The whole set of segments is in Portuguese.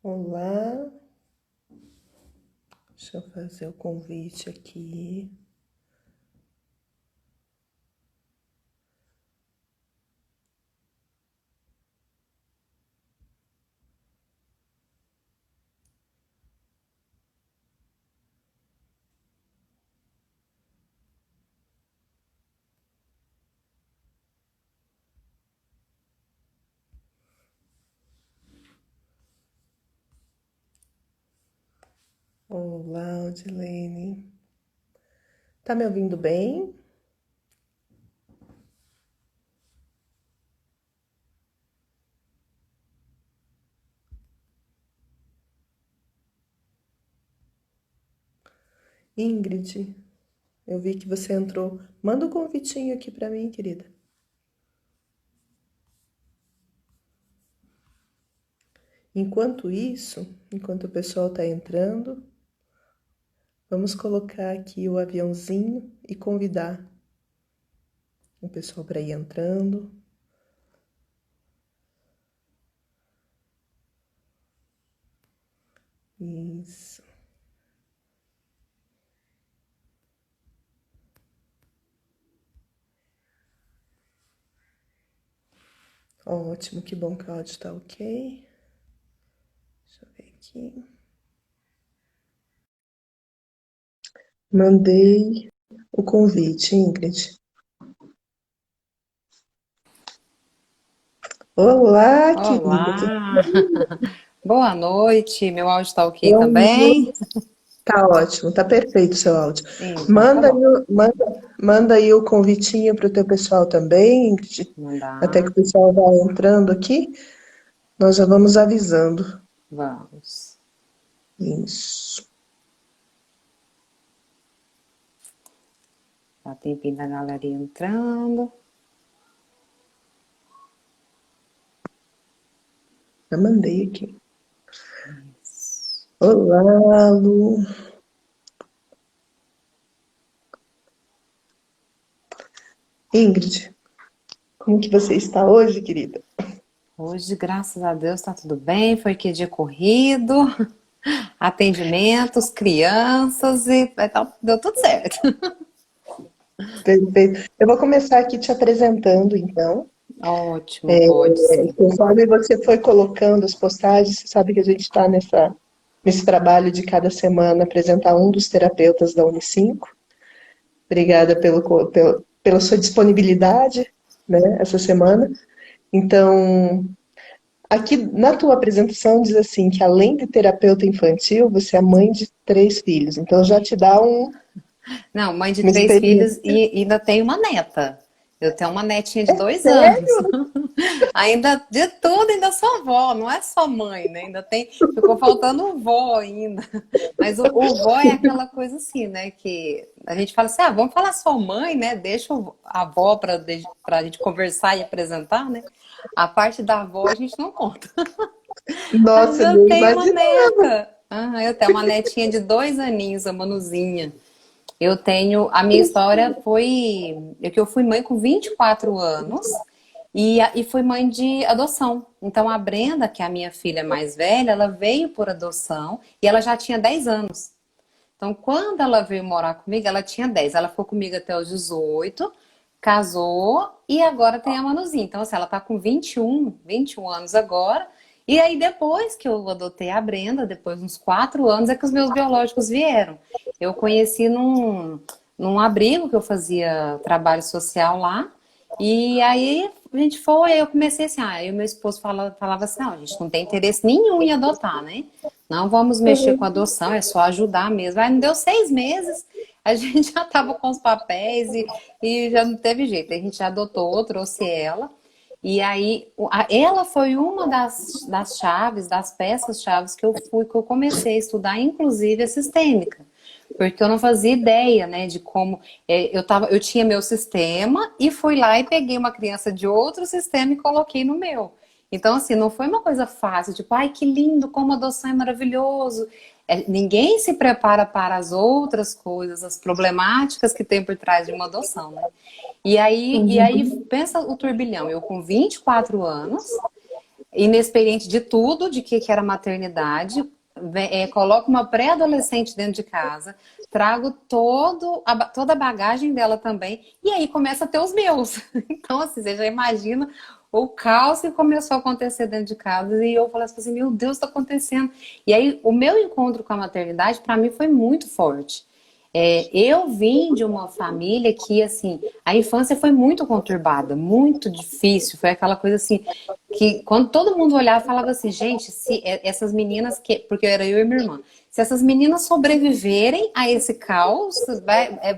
Olá, deixa eu fazer o convite aqui. Olá, Odilene. Tá me ouvindo bem? Ingrid, eu vi que você entrou. Manda um convitinho aqui pra mim, querida. Enquanto isso, enquanto o pessoal tá entrando, vamos colocar aqui o aviãozinho e convidar o pessoal para ir entrando. Isso. Ótimo, que bom que o áudio tá ok. Deixa eu ver aqui. Mandei o convite, Ingrid. Olá, querida. Olá, boa noite. Meu áudio está ok Bom dia. também? Tá ótimo, tá perfeito o seu áudio. Então, tá Manda aí, bom. manda aí o convitinho para o teu pessoal também, Ingrid. Até que Mandar, o pessoal vá entrando aqui, nós já vamos avisando. vamos. Isso. Tá tempinho da galera entrando. Já mandei aqui. Olá, Lu. Ingrid, como que você está hoje, querida? Hoje, graças a Deus, tá tudo bem. Foi que dia corrido, atendimentos, crianças deu tudo certo. Perfeito. Eu vou começar aqui te apresentando, então. Ótimo, pode sim. Conforme você foi colocando as postagens, você sabe que a gente está nesse trabalho de cada semana apresentar um dos terapeutas da Unicinco. Obrigada pela sua disponibilidade, né, essa semana. Então, aqui na tua apresentação diz assim que além de terapeuta infantil, você é mãe de 3 filhos. Então já te dá Não, mãe de uma 3 filhos experiência. e ainda tenho uma neta. Eu tenho uma netinha de 2 anos. Sério? Ainda de tudo, ainda sou vó, não é só mãe, né? Ainda tem, ficou faltando vó ainda. Mas o vó é aquela coisa assim, né? Que a gente fala assim, ah, vamos falar só mãe, né? Deixa a avó para a gente conversar e apresentar, né? A parte da avó a gente não conta. Nossa, Ainda eu tem uma imaginava. neta. Ah, eu tenho uma netinha de 2 aninhos, a Manuzinha. Eu tenho. A minha história foi. É que eu fui mãe com 24 anos e fui mãe de adoção. Então a Brenda, que é a minha filha mais velha, ela veio por adoção e ela já tinha 10 anos. Então quando ela veio morar comigo, ela tinha 10. Ela ficou comigo até os 18, casou e agora tem a Manuzinha. Então, assim, ela tá com 21 anos agora. E aí, depois que eu adotei a Brenda, depois de uns 4 anos, é que os meus biológicos vieram. Eu conheci num abrigo que eu fazia trabalho social lá. E aí a gente foi, aí eu comecei assim, aí o meu esposo falava assim, não, a gente não tem interesse nenhum em adotar, né? Não vamos mexer com adoção, é só ajudar mesmo. Aí não deu 6 meses, a gente já estava com os papéis e já não teve jeito. A gente já adotou, trouxe ela. E aí, ela foi uma das chaves, das peças-chaves que eu comecei a estudar, inclusive a sistêmica. Porque eu não fazia ideia, né, de como eu tinha meu sistema e fui lá e peguei uma criança de outro sistema e coloquei no meu. Então, assim, não foi uma coisa fácil, tipo, ai, que lindo, como adoção é maravilhoso. Ninguém se prepara para as outras coisas, as problemáticas que tem por trás de uma adoção, né? E aí pensa o turbilhão, eu com 24 anos, inexperiente de tudo, de que era maternidade, coloco uma pré-adolescente dentro de casa, trago toda a bagagem dela também, e aí começa a ter os meus. Então, assim, você já imagina o caos que começou a acontecer dentro de casa, e eu falei assim, meu Deus, está acontecendo. E aí, o meu encontro com a maternidade, para mim, foi muito forte. Eu vim de uma família que, assim, a infância foi muito conturbada, muito difícil. Foi aquela coisa assim, que quando todo mundo olhava, falava assim, gente, se essas meninas, porque era eu e minha irmã, se essas meninas sobreviverem a esse caos,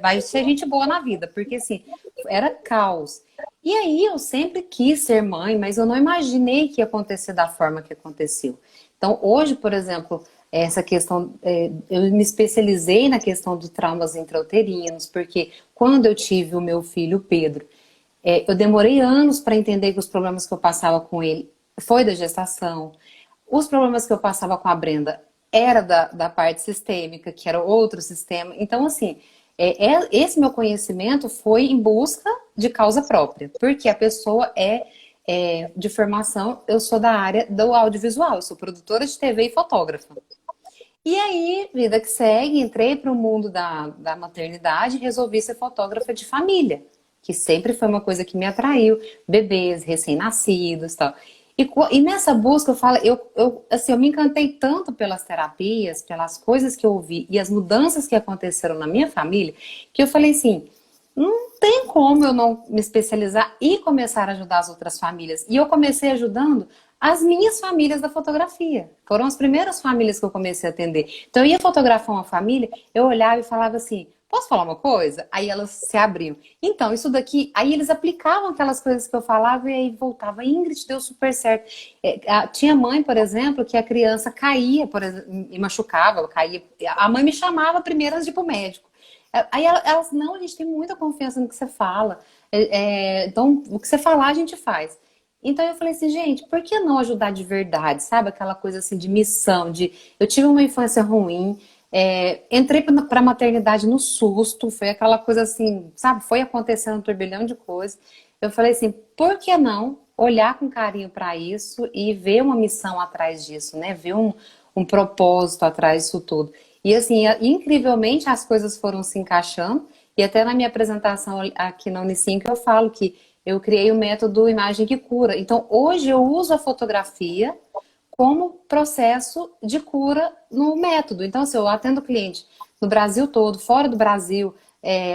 vai ser gente boa na vida, porque assim, era caos. E aí eu sempre quis ser mãe, mas eu não imaginei que ia acontecer da forma que aconteceu. Então, hoje, por exemplo, essa questão, eu me especializei na questão dos traumas intrauterinos, porque quando eu tive o meu filho, Pedro, eu demorei anos para entender que os problemas que eu passava com ele foi da gestação. Os problemas que eu passava com a Brenda era da parte sistêmica, que era outro sistema. Então, assim, esse meu conhecimento foi em busca de causa própria, porque a pessoa de formação, eu sou da área do audiovisual, eu sou produtora de TV e fotógrafa. E aí, vida que segue, entrei para o mundo da maternidade e resolvi ser fotógrafa de família, que sempre foi uma coisa que me atraiu, bebês, recém-nascidos e tal. E nessa busca, assim, eu me encantei tanto pelas terapias, pelas coisas que eu ouvi e as mudanças que aconteceram na minha família, que eu falei assim, não tem como eu não me especializar e começar a ajudar as outras famílias. E eu comecei ajudando as minhas famílias da fotografia. Foram as primeiras famílias que eu comecei a atender. Então eu ia fotografar uma família, eu olhava e falava assim, posso falar uma coisa? Aí elas se abriam. Então, isso daqui... Aí eles aplicavam aquelas coisas que eu falava e aí voltava. Ingrid, deu super certo. Tinha mãe, por exemplo, que a criança caía, por exemplo, e machucava, caía. A mãe me chamava primeiro antes de ir pro médico. Aí elas, não, a gente tem muita confiança no que você fala. Então, o que você falar, a gente faz. Então eu falei assim, gente, por que não ajudar de verdade? Sabe? Aquela coisa assim de missão, eu tive uma infância ruim, entrei para a maternidade no susto, foi aquela coisa assim, sabe? Foi acontecendo um turbilhão de coisas. Eu falei assim, por que não olhar com carinho para isso e ver uma missão atrás disso, né? Ver um propósito atrás disso tudo. E assim, incrivelmente as coisas foram se encaixando. E até na minha apresentação aqui na Unicinco eu falo que eu criei o método Imagem que Cura. Então, hoje eu uso a fotografia como processo de cura no método. Então, assim, eu atendo cliente no Brasil todo, fora do Brasil,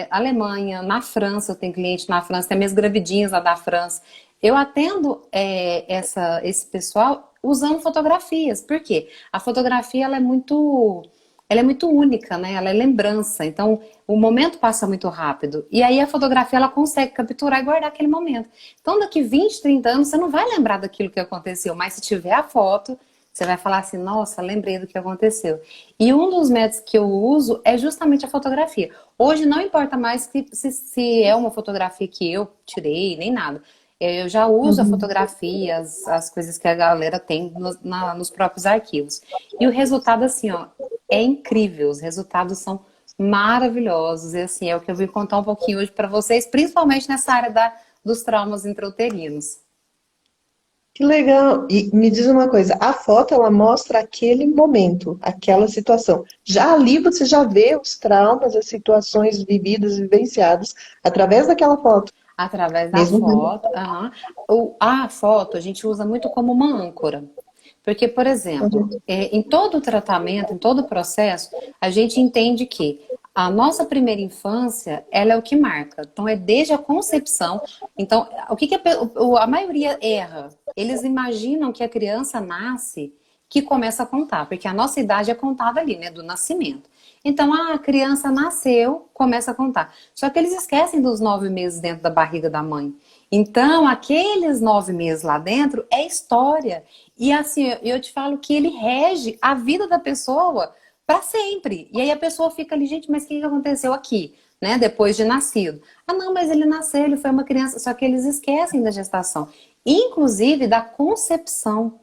Alemanha, na França, eu tenho cliente na França, tem minhas gravidinhas lá da França. Eu atendo esse pessoal usando fotografias. Por quê? A fotografia ela é muito única, né? Ela é lembrança. Então, o momento passa muito rápido. E aí a fotografia, ela consegue capturar e guardar aquele momento. Então, daqui 20, 30 anos, você não vai lembrar daquilo que aconteceu. Mas se tiver a foto, você vai falar assim, nossa, lembrei do que aconteceu. E um dos métodos que eu uso é justamente a fotografia. Hoje não importa mais se é uma fotografia que eu tirei, nem nada. Eu já uso a fotografia, as coisas que a galera tem nos próprios arquivos. E o resultado, assim, ó, é incrível. Os resultados são maravilhosos. E, assim, é o que eu vim contar um pouquinho hoje para vocês, principalmente nessa área dos traumas intrauterinos. Que legal! E me diz uma coisa, a foto ela mostra aquele momento, aquela situação. Já ali você já vê os traumas, as situações vividas, vivenciadas através daquela foto. Através da Mesmo foto. Aham. A foto a gente usa muito como uma âncora. Porque, por exemplo, em todo o tratamento, em todo o processo, a gente entende que a nossa primeira infância, ela é o que marca. Então, é desde a concepção. Então, o que a maioria erra? Eles imaginam que a criança nasce que começa a contar, porque a nossa idade é contada ali, né, do nascimento. Então, a criança nasceu, começa a contar. Só que eles esquecem dos 9 meses dentro da barriga da mãe. Então, aqueles 9 meses lá dentro é história. E assim, eu te falo que ele rege a vida da pessoa para sempre. E aí a pessoa fica ali, gente, mas o que aconteceu aqui? Né? Depois de nascido. Ah, não, mas ele nasceu, ele foi uma criança. Só que eles esquecem da gestação. Inclusive da concepção.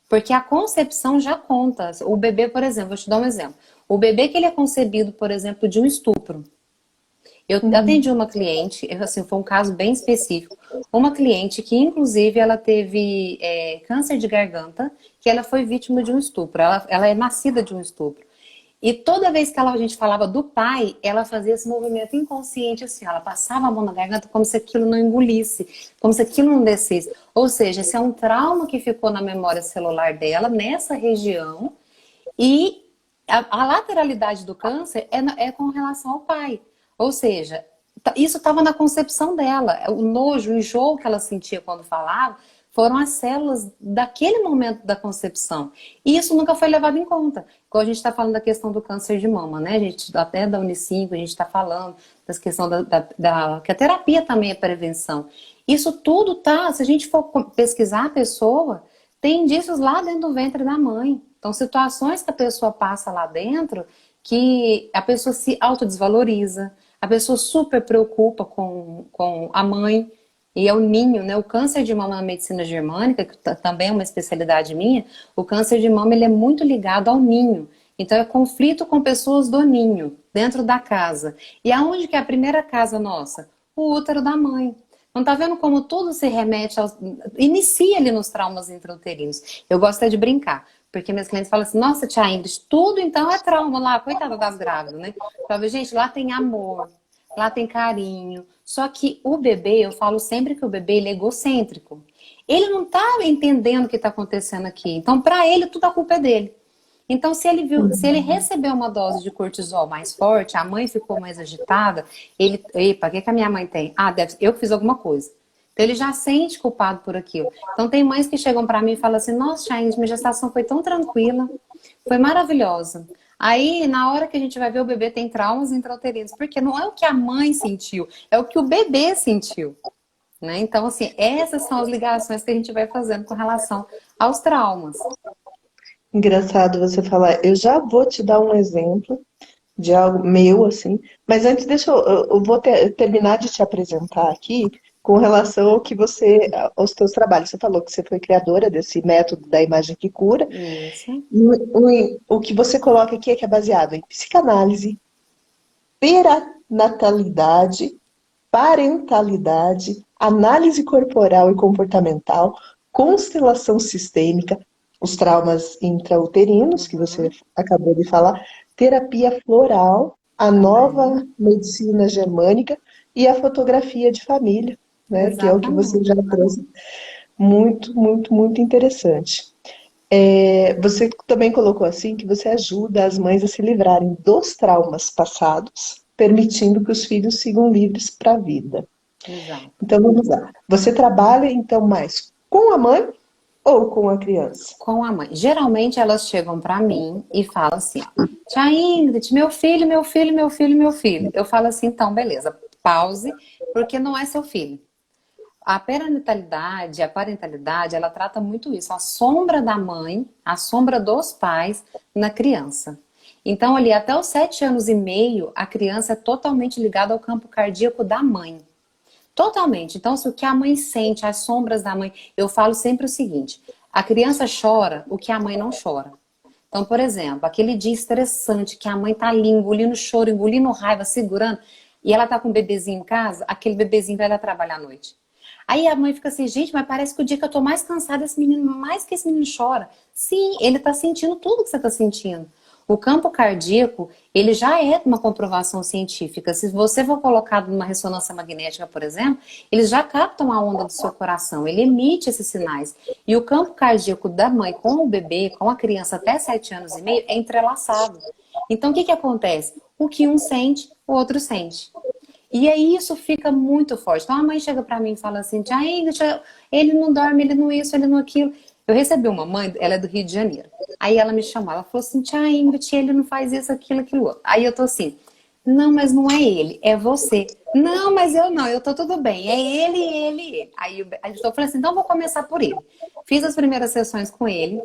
Porque a concepção já conta. O bebê, por exemplo, vou te dar um exemplo. O bebê que ele é concebido, por exemplo, de um estupro. Eu Uhum. atendi uma cliente, assim, foi um caso bem específico. Uma cliente que, inclusive, ela teve câncer de garganta, que ela foi vítima de um estupro. Ela é nascida de um estupro. E toda vez que a gente falava do pai, ela fazia esse movimento inconsciente, assim, ela passava a mão na garganta como se aquilo não engolisse, como se aquilo não descesse. Ou seja, esse é um trauma que ficou na memória celular dela, nessa região, e a lateralidade do câncer é com relação ao pai. Ou seja, isso estava na concepção dela. O nojo, o enjoo que ela sentia quando falava, foram as células daquele momento da concepção. E isso nunca foi levado em conta. Quando a gente está falando da questão do câncer de mama, né? A gente, até da Unicinco, a gente está falando das questões que a terapia também é prevenção. Isso tudo tá, se a gente for pesquisar a pessoa, tem indícios lá dentro do ventre da mãe. Então, situações que a pessoa passa lá dentro, que a pessoa se autodesvaloriza, a pessoa super preocupa com a mãe, e é o ninho, né? O câncer de mama na medicina germânica, que também é uma especialidade minha, o câncer de mama ele é muito ligado ao ninho. Então, é conflito com pessoas do ninho, dentro da casa. E aonde que é a primeira casa nossa? O útero da mãe. Não tá vendo como tudo se remete aos... Inicia ali nos traumas intrauterinos. Eu gosto é de brincar, porque meus clientes falam assim, nossa, tia Ingrid, tudo então é trauma lá, coitada das grávidas, né? Falo, gente, lá tem amor, lá tem carinho. Só que o bebê, eu falo sempre que o bebê ele é egocêntrico. Ele não tá entendendo o que tá acontecendo aqui. Então, para ele, tudo a culpa é dele. Então, se ele recebeu uma dose de cortisol mais forte, a mãe ficou mais agitada, ele, epa, o que que a minha mãe tem? Ah, eu que fiz alguma coisa. Então, ele já sente culpado por aquilo. Então, tem mães que chegam para mim e falam assim, nossa, Chaine, minha gestação foi tão tranquila, foi maravilhosa. Aí, na hora que a gente vai ver, o bebê tem traumas intrauterinos, porque não é o que a mãe sentiu, é o que o bebê sentiu, né? Então, assim, essas são as ligações que a gente vai fazendo com relação aos traumas. Engraçado você falar. Eu já vou te dar um exemplo de algo meu, assim. Mas antes, deixa eu vou terminar de te apresentar aqui com relação ao que você, aos teus trabalhos. Você falou que você foi criadora desse método da imagem que cura. Isso, O que você coloca aqui é que é baseado em psicanálise, perinatalidade, parentalidade, análise corporal e comportamental, constelação sistêmica, os traumas intrauterinos, que você acabou de falar, terapia floral, a também. nova medicina germânica e a fotografia de família, né? Que é o que você já Exatamente. trouxe. Muito, muito, muito interessante. Você também colocou assim que você ajuda as mães a se livrarem dos traumas passados, permitindo que os filhos sigam livres para a vida. Exato. Então vamos lá. Você trabalha então mais com a mãe ou com a criança? Com a mãe. Geralmente elas chegam pra mim e falam assim, ó, tia Ingrid, meu filho, meu filho, meu filho, meu filho. Eu falo assim, então, beleza, pause, porque não é seu filho. A perinatalidade, a parentalidade, ela trata muito isso, a sombra da mãe, a sombra dos pais na criança. Então, ali até os 7 anos e meio, a criança é totalmente ligada ao campo cardíaco da mãe. Totalmente. Então, se o que a mãe sente, as sombras da mãe, eu falo sempre o seguinte: a criança chora o que a mãe não chora. Então, por exemplo, aquele dia estressante que a mãe tá ali engolindo choro, engolindo raiva, segurando, e ela tá com um bebezinho em casa, aquele bebezinho vai lá trabalhar à noite. Aí a mãe fica assim, gente, mas parece que o dia que eu tô mais cansada, esse menino, mais que esse menino chora. Sim, ele tá sentindo tudo que você tá sentindo. O campo cardíaco, ele já é uma comprovação científica. Se você for colocado numa ressonância magnética, por exemplo, eles já captam a onda do seu coração, ele emite esses sinais. E o campo cardíaco da mãe com o bebê, com a criança até 7 anos e meio, é entrelaçado. Então, o que que acontece? O que um sente, o outro sente. E aí isso fica muito forte. Então a mãe chega pra mim e fala assim, tia Ingrid, ele não dorme, ele não isso, ele não aquilo. Eu recebi uma mãe, ela é do Rio de Janeiro. Aí ela me chamou, ela falou assim, tia Ingrid, ele não faz isso, aquilo, aquilo outro. Aí eu tô assim, não, mas não é ele, é você. Não, mas eu não, eu tô tudo bem, é ele, ele, ele. Aí eu falei assim, então eu vou começar por ele. Fiz as primeiras sessões com ele,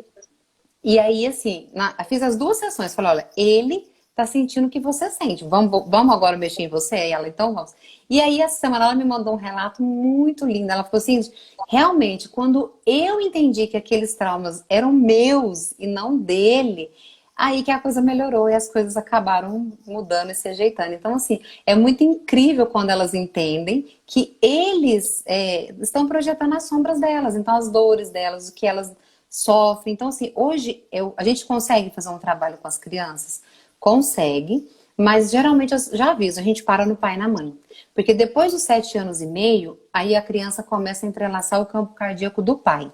e aí, assim, fiz as 2 sessões. Falei, olha, ele tá sentindo o que você sente. Vamos agora mexer em você? E ela, então vamos. E aí, essa semana, ela me mandou um relato muito lindo. Ela falou assim, realmente, quando eu entendi que aqueles traumas eram meus e não dele, Aí que a coisa melhorou e as coisas acabaram mudando e se ajeitando. Então, assim, é muito incrível quando elas entendem que eles estão projetando as sombras delas, então as dores delas, o que elas sofrem. Então, assim, hoje a gente consegue fazer um trabalho com as crianças? Consegue, mas geralmente eu já aviso, a gente para no pai e na mãe. Porque depois dos 7 anos e meio, aí a criança começa a entrelaçar o campo cardíaco do pai.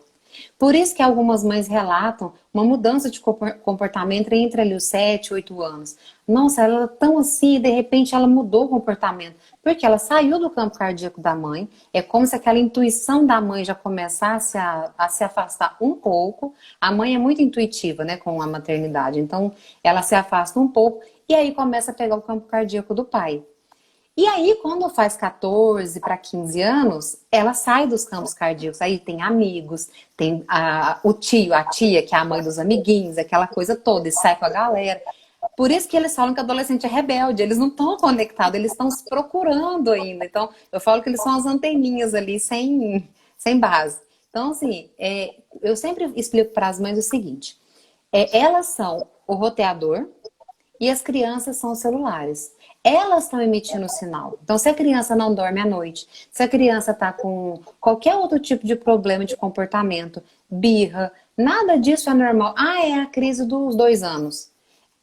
Por isso que algumas mães relatam uma mudança de comportamento entre ali os 7 e 8 anos. Nossa, ela era tão assim e de repente ela mudou o comportamento. Porque ela saiu do campo cardíaco da mãe. É como se aquela intuição da mãe já começasse a se afastar um pouco. A mãe é muito intuitiva, né, com a maternidade. Então, ela se afasta um pouco e aí começa a pegar o campo cardíaco do pai. E aí, quando faz 14 para 15 anos, ela sai dos campos cardíacos. Aí tem amigos, tem o tio, a tia, que é a mãe dos amiguinhos, aquela coisa toda, e sai com a galera. Por isso que eles falam que adolescente é rebelde, eles não estão conectados, eles estão se procurando ainda. Então, eu falo que eles são as anteninhas ali, sem base. Então, assim, eu sempre explico para as mães o seguinte: elas são o roteador, e as crianças são os celulares. Elas estão emitindo sinal. Então, se a criança não dorme à noite, se a criança está com qualquer outro tipo de problema de comportamento, birra, nada disso é normal. Ah, é a crise dos 2 anos.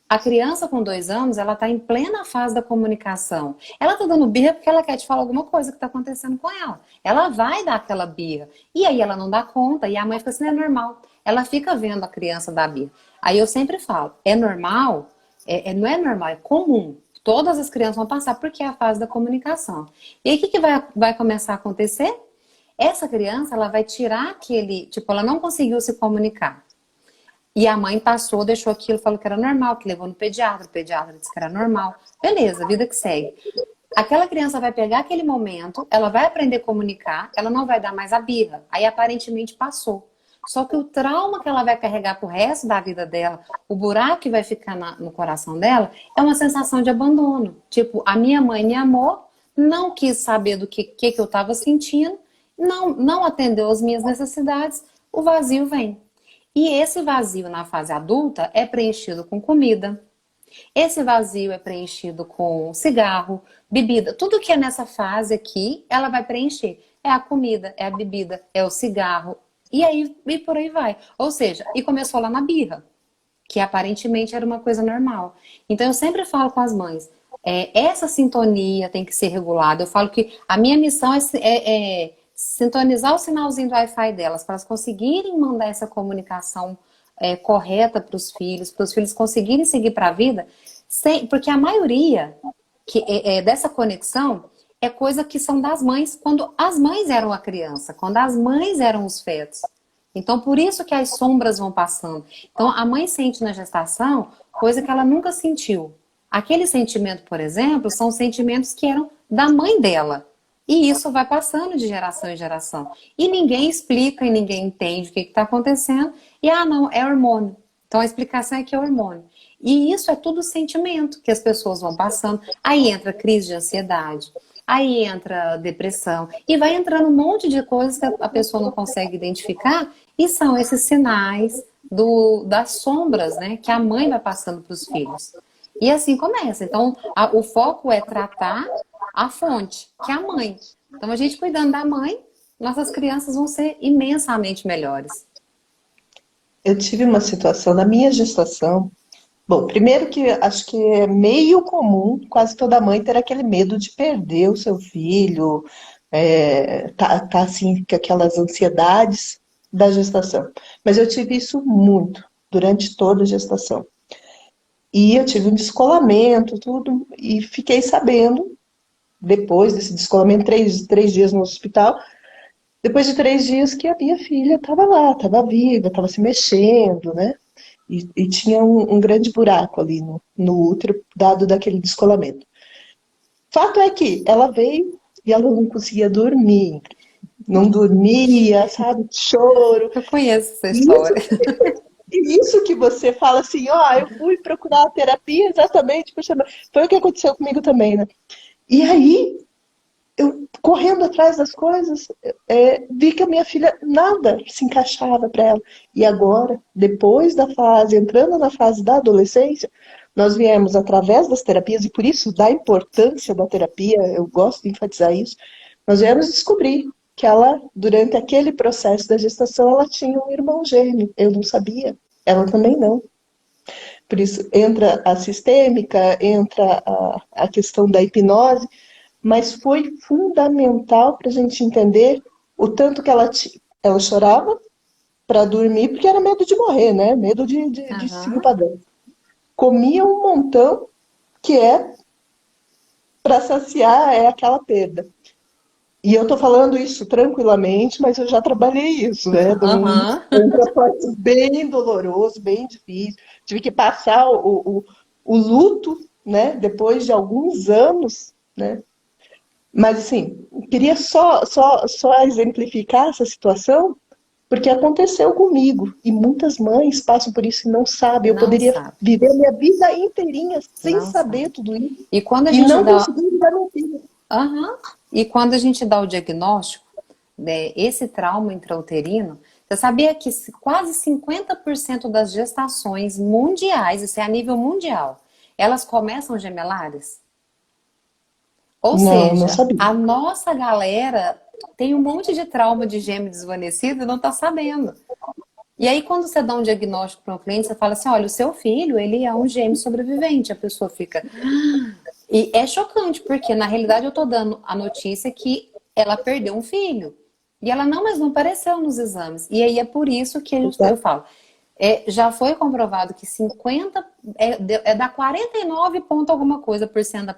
A criança com 2 anos, ela está em plena fase da comunicação. Ela está dando birra porque ela quer te falar alguma coisa que está acontecendo com ela. Ela vai dar aquela birra. E aí ela não dá conta e a mãe fica assim, é normal. Ela fica vendo a criança dar birra. Aí eu sempre falo, é normal? Não é normal, é comum. Todas as crianças vão passar porque é a fase da comunicação. E aí o que vai começar a acontecer? Essa criança, ela vai tirar aquele, tipo, ela não conseguiu se comunicar. E a mãe passou, deixou aquilo, falou que era normal, que levou no pediatra, o pediatra disse que era normal. Beleza, vida que segue. Aquela criança vai pegar aquele momento, ela vai aprender a comunicar, ela não vai dar mais a birra. Aí aparentemente passou. Só que o trauma que ela vai carregar pro resto da vida dela, o buraco que vai ficar no coração dela, é uma sensação de abandono. Tipo, a minha mãe me amou, não quis saber do que eu estava sentindo, não atendeu às minhas necessidades, o vazio vem. E esse vazio na fase adulta é preenchido com comida. Esse vazio é preenchido com cigarro, bebida. Tudo que é nessa fase aqui, ela vai preencher. É a comida, é a bebida, é o cigarro. E aí, e por aí vai. Ou seja, e começou lá na birra, que aparentemente era uma coisa normal. Então eu sempre falo com as mães, essa sintonia tem que ser regulada. Eu falo que a minha missão é sintonizar o sinalzinho do Wi-Fi delas, para elas conseguirem mandar essa comunicação correta para os filhos conseguirem seguir para a vida, porque a maioria dessa conexão é coisa que são das mães, quando as mães eram a criança, quando as mães eram os fetos. Então, por isso que as sombras vão passando. Então, a mãe sente na gestação coisa que ela nunca sentiu. Aquele sentimento, por exemplo, são sentimentos que eram da mãe dela. E isso vai passando de geração em geração. E ninguém explica e ninguém entende o que está acontecendo. E, não, é hormônio. Então, a explicação é que é hormônio. E isso é tudo sentimento que as pessoas vão passando. Aí entra crise de ansiedade. Aí entra depressão. E vai entrando um monte de coisas que a pessoa não consegue identificar. E são esses sinais das sombras, né? Que a mãe vai passando para os filhos. E assim começa. Então, o foco é tratar a fonte, que é a mãe. Então, a gente cuidando da mãe, nossas crianças vão ser imensamente melhores. Eu tive uma situação na minha gestação. Bom, primeiro que acho que é meio comum quase toda mãe ter aquele medo de perder o seu filho, tá assim com aquelas ansiedades da gestação. Mas eu tive isso muito durante toda a gestação. E eu tive um descolamento, tudo, e fiquei sabendo, depois desse descolamento, três dias no hospital, depois de 3 dias que a minha filha estava lá, estava viva, estava se mexendo, né? E tinha um grande buraco ali no útero, dado daquele descolamento. Fato é que ela veio e ela não conseguia dormir. Não dormia, sabe? Choro. Eu conheço essa Isso, história. isso que você fala assim, eu fui procurar a terapia exatamente por chamar. Foi o que aconteceu comigo também, né? E aí, eu correndo atrás das coisas, vi que a minha filha nada se encaixava para ela. E agora, depois da fase, entrando na fase da adolescência, nós viemos através das terapias, e por isso da importância da terapia, eu gosto de enfatizar isso, nós viemos descobrir que ela, durante aquele processo da gestação, ela tinha um irmão gêmeo. Eu não sabia, ela também não. Por isso entra a sistêmica, entra a questão da hipnose, mas foi fundamental para a gente entender o tanto que ela chorava para dormir, porque era medo de morrer, né? Medo de seguir o Aham. padrão. Comia um montão, que para saciar aquela perda. E eu tô falando isso tranquilamente, mas eu já trabalhei isso, né? Aham. Foi um processo bem doloroso, bem difícil. Tive que passar o luto, né? Depois de alguns anos, né? Mas, assim, queria só exemplificar essa situação, porque aconteceu comigo. E muitas mães passam por isso e não sabem. Eu Não poderia sabe. viver minha vida inteirinha sem Não sabe. saber tudo isso E quando a e gente não dá. conseguir lidar meu filho. Aham. E quando a gente dá o diagnóstico, né, esse trauma intrauterino, você sabia que quase 50% das gestações mundiais, isso é a nível mundial, elas começam gemelares? Ou Não, não seja, sabia. a nossa galera tem um monte de trauma de gêmeo desvanecido e não está sabendo. E aí, quando você dá um diagnóstico para um cliente, você fala assim: olha, o seu filho, ele é um gêmeo sobrevivente. A pessoa fica. E é chocante, porque na realidade eu tô dando a notícia que ela perdeu um filho. E ela não, mas não apareceu nos exames. E aí é por isso que eu falo. Já foi comprovado que 50 dá 49 ponto alguma coisa por cento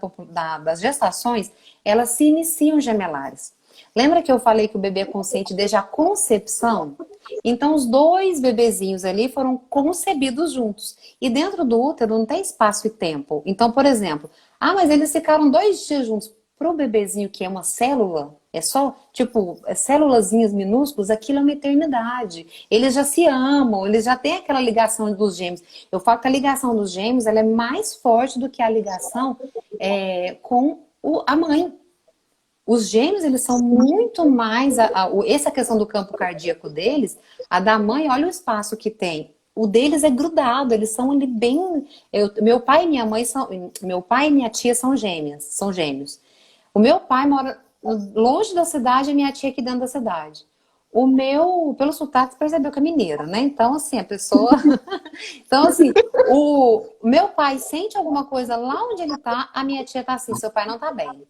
das gestações, elas se iniciam gemelares. Lembra que eu falei que o bebê é consciente desde a concepção? Então, os dois bebezinhos ali foram concebidos juntos. E dentro do útero não tem espaço e tempo. Então, por exemplo, mas eles ficaram 2 dias juntos. Para o bebezinho que é uma célula, é só, tipo, célulazinhas minúsculas, aquilo é uma eternidade. Eles já se amam, eles já têm aquela ligação dos gêmeos. Eu falo que a ligação dos gêmeos ela é mais forte do que a ligação com a mãe. Os gêmeos, eles são muito mais. Essa questão do campo cardíaco deles, a da mãe, olha o espaço que tem. O deles é grudado, eles são ali bem. Meu pai e minha mãe são. Meu pai e minha tia são gêmeas, são gêmeos. O meu pai mora longe da cidade e a minha tia aqui dentro da cidade. O meu, pelo sotaque, você percebeu que é mineiro, né? Então, assim, a pessoa. Então, assim, o meu pai sente alguma coisa lá onde ele tá, a minha tia tá assim, seu pai não tá bem.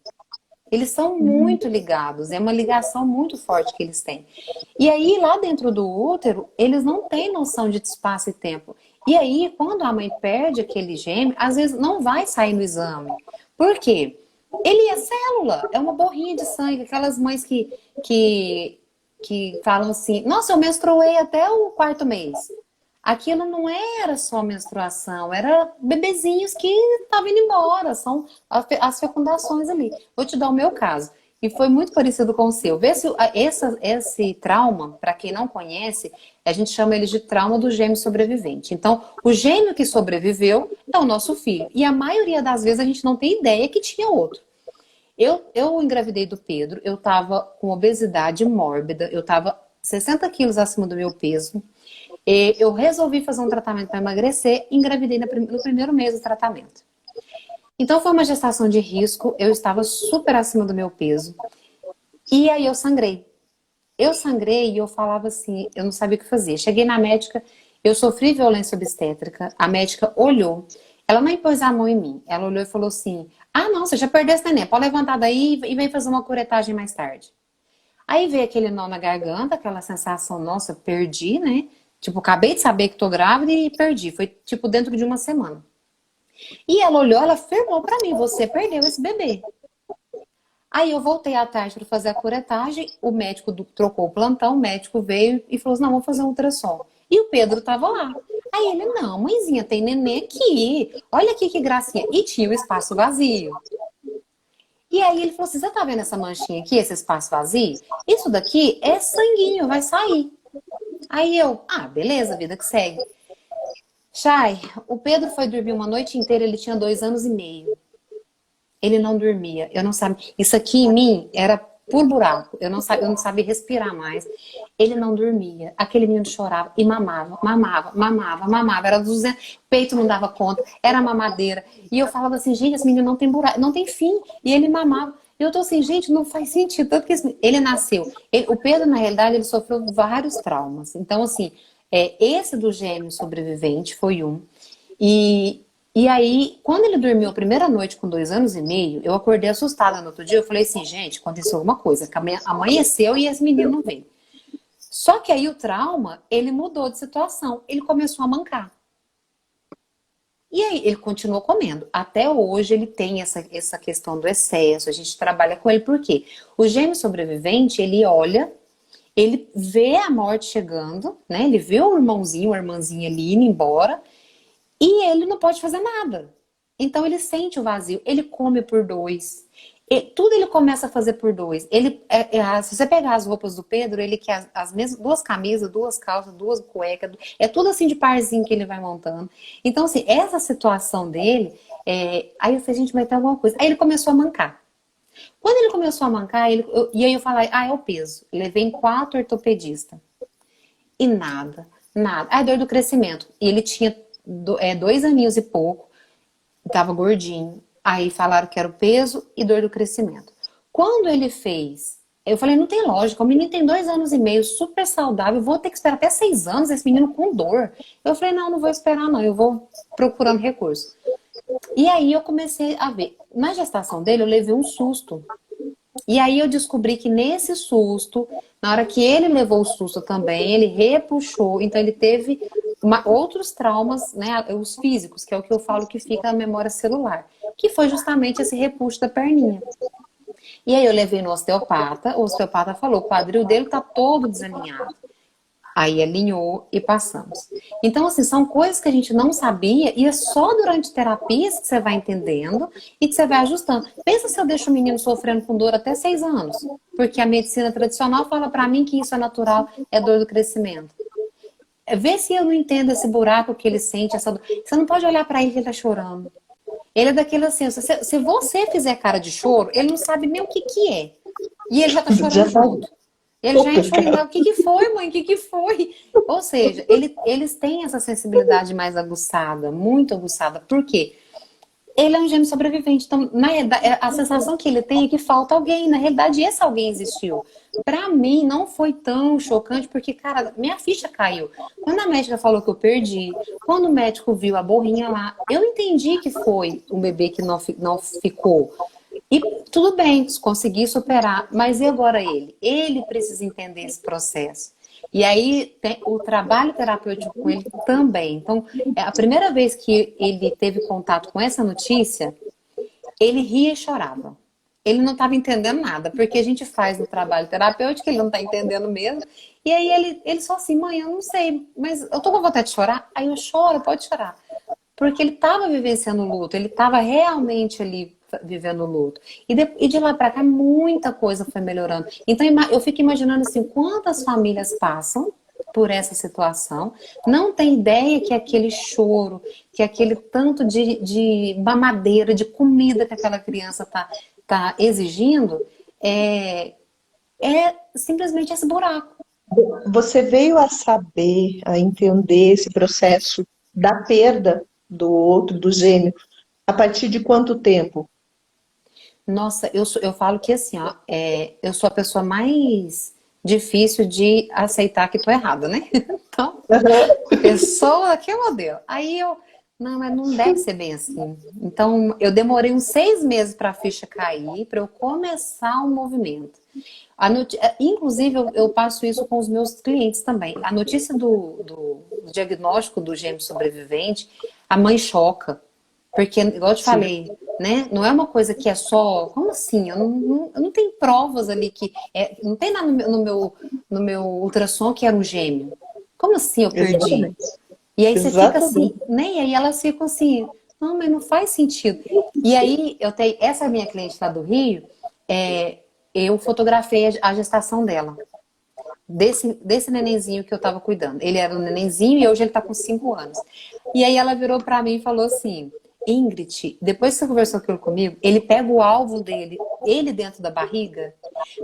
Eles são muito ligados, é uma ligação muito forte que eles têm. E aí, lá dentro do útero, eles não têm noção de espaço e tempo. E aí, quando a mãe perde aquele gêmeo, às vezes não vai sair no exame. Por quê? Ele é célula, é uma borrinha de sangue, aquelas mães que falam assim, nossa, eu menstruei até o 4º mês. Aquilo não era só menstruação, era bebezinhos que estavam indo embora, são as fecundações ali. Vou te dar o meu caso, e foi muito parecido com o seu. Vê se esse trauma, para quem não conhece, a gente chama ele de trauma do gêmeo sobrevivente. Então, o gêmeo que sobreviveu é o nosso filho, e a maioria das vezes a gente não tem ideia que tinha outro. Eu engravidei do Pedro, eu tava com obesidade mórbida, eu tava 60 quilos acima do meu peso. Eu resolvi fazer um tratamento para emagrecer e engravidei no primeiro mês do tratamento. Então foi uma gestação de risco, eu estava super acima do meu peso. E aí eu sangrei. Eu sangrei e eu falava assim, eu não sabia o que fazer. Cheguei na médica, eu sofri violência obstétrica, a médica olhou, ela não impôs a mão em mim, ela olhou e falou assim, não, você já perdeu esse neném, pode levantar daí e vem fazer uma curetagem mais tarde. Aí veio aquele nó na garganta, aquela sensação, nossa, perdi, né? Tipo, acabei de saber que tô grávida e perdi. Foi, tipo, dentro de uma semana. E ela olhou, ela afirmou pra mim, você perdeu esse bebê. Aí eu voltei à tarde para fazer a curetagem, o médico trocou o plantão, o médico veio e falou assim, não, vamos fazer um ultrassom. E o Pedro tava lá. Aí ele, não, mãezinha, tem neném aqui. Olha aqui que gracinha. E tinha o espaço vazio. E aí ele falou assim, você tá vendo essa manchinha aqui, esse espaço vazio? Isso daqui é sanguinho, vai sair. Aí eu, beleza, vida que segue. Chay, o Pedro foi dormir uma noite inteira, ele tinha 2 anos e meio. Ele não dormia, eu não sabia. Isso aqui em mim era por buraco, eu não sabia respirar mais. Ele não dormia, aquele menino chorava e mamava, mamava, mamava, mamava. Era 200, o peito não dava conta, era mamadeira. E eu falava assim, gente, esse menino não tem buraco, não tem fim. E ele mamava. E eu tô assim, gente, não faz sentido. Tanto que ele nasceu. O Pedro, na realidade, ele sofreu vários traumas. Então, assim, esse do gêmeo sobrevivente foi um. E, e aí, quando ele dormiu a primeira noite com 2 anos e meio, eu acordei assustada no outro dia. Eu falei assim, gente, aconteceu alguma coisa, que amanheceu e esse menino não veio. Só que aí o trauma, ele mudou de situação. Ele começou a mancar. E aí, ele continuou comendo. Até hoje, ele tem essa questão do excesso. A gente trabalha com ele, por quê? O gêmeo sobrevivente, ele olha, ele vê a morte chegando, né? Ele vê o irmãozinho, a irmãzinha ali indo embora. E ele não pode fazer nada. Então ele sente o vazio, ele come por dois. Tudo ele começa a fazer por dois. Se você pegar as roupas do Pedro, ele quer as mesmas 2 camisas, 2 calças, 2 cuecas. É tudo assim de parzinho que ele vai montando. Então, assim, essa situação dele, aí eu falei, gente, vai ter alguma coisa. Aí ele começou a mancar. Quando ele começou a mancar, e aí eu falei, é o peso. Levei em 4 ortopedistas. E nada, nada. Dor do crescimento. E ele tinha 2 aninhos e pouco, tava gordinho. Aí falaram que era o peso e dor do crescimento. Quando ele fez, eu falei, não tem lógica, o menino tem 2 anos e meio, super saudável, vou ter que esperar até 6 anos, esse menino com dor. Eu falei, não vou esperar não, eu vou procurando recurso. E aí eu comecei a ver. Na gestação dele, eu levei um susto. E aí eu descobri que nesse susto, na hora que ele levou o susto também, ele repuxou, então ele teve outros traumas, né, os físicos, que é o que eu falo que fica na memória celular, que foi justamente esse repuxo da perninha. E aí eu levei no osteopata, o osteopata falou, o quadril dele tá todo desalinhado. Aí alinhou e passamos. Então, assim, são coisas que a gente não sabia e é só durante terapias que você vai entendendo e que você vai ajustando. Pensa se eu deixo o menino sofrendo com dor até 6 anos, porque a medicina tradicional fala pra mim que isso é natural, é dor do crescimento. Vê se eu não entendo esse buraco que ele sente, essa dor. Você não pode olhar pra ele que ele tá chorando. Ele é daquele assim, se você fizer cara de choro, ele não sabe nem o que é. E ele já tá chorando Já tá junto. Ele já entrou em lá, o que foi, mãe? O que foi? Ou seja, eles têm essa sensibilidade mais aguçada, muito aguçada. Por quê? Ele é um gêmeo sobrevivente. Então, na realidade, a sensação que ele tem é que falta alguém. Na realidade, esse alguém existiu. Pra mim, não foi tão chocante, porque, cara, minha ficha caiu. Quando a médica falou que eu perdi, quando o médico viu a borrinha lá, eu entendi que foi um bebê que não ficou. E tudo bem, consegui superar, mas e agora ele? Ele precisa entender esse processo. E aí tem o trabalho terapêutico com ele também. Então, a primeira vez que ele teve contato com essa notícia, ele ria e chorava. Ele não estava entendendo nada, porque a gente faz no trabalho terapêutico, ele não está entendendo mesmo. E aí ele só assim, mãe, eu não sei, mas eu tô com vontade de chorar. Aí eu choro, pode chorar. Porque ele estava vivenciando o luto, ele estava realmente ali vivendo o luto. E de lá para cá, muita coisa foi melhorando. Então, eu fico imaginando assim, quantas famílias passam por essa situação, não tem ideia que aquele choro, que aquele tanto de mamadeira, de comida que aquela criança tá exigindo, é simplesmente esse buraco. Você veio a saber, a entender esse processo da perda do outro, do gêmeo, a partir de quanto tempo? Nossa, eu falo que assim, ó, eu sou a pessoa mais difícil de aceitar que tô errada, né? Então, pessoa que é modelo. Aí não, mas não deve ser bem assim. Então, eu demorei uns 6 meses para a ficha cair, para eu começar o movimento. Inclusive, eu passo isso com os meus clientes também. A notícia do diagnóstico do gêmeo sobrevivente, a mãe choca. Porque, igual eu te Sim. falei, né? Não é uma coisa que é só. Como assim? Eu não tenho provas ali que. Não tem nada no meu ultrassom que era um gêmeo. Como assim eu perdi? Exatamente. E aí você fica assim, Exatamente. né? E aí elas ficam assim, não, mas não faz sentido. E aí eu tenho. Essa minha cliente lá do Rio, eu fotografei a gestação dela. Desse nenenzinho que eu tava cuidando. Ele era um nenenzinho e hoje ele tá com 5 anos. E aí ela virou pra mim e falou assim: Ingrid, depois que você conversou aquilo comigo, ele pega o alvo dele, ele dentro da barriga,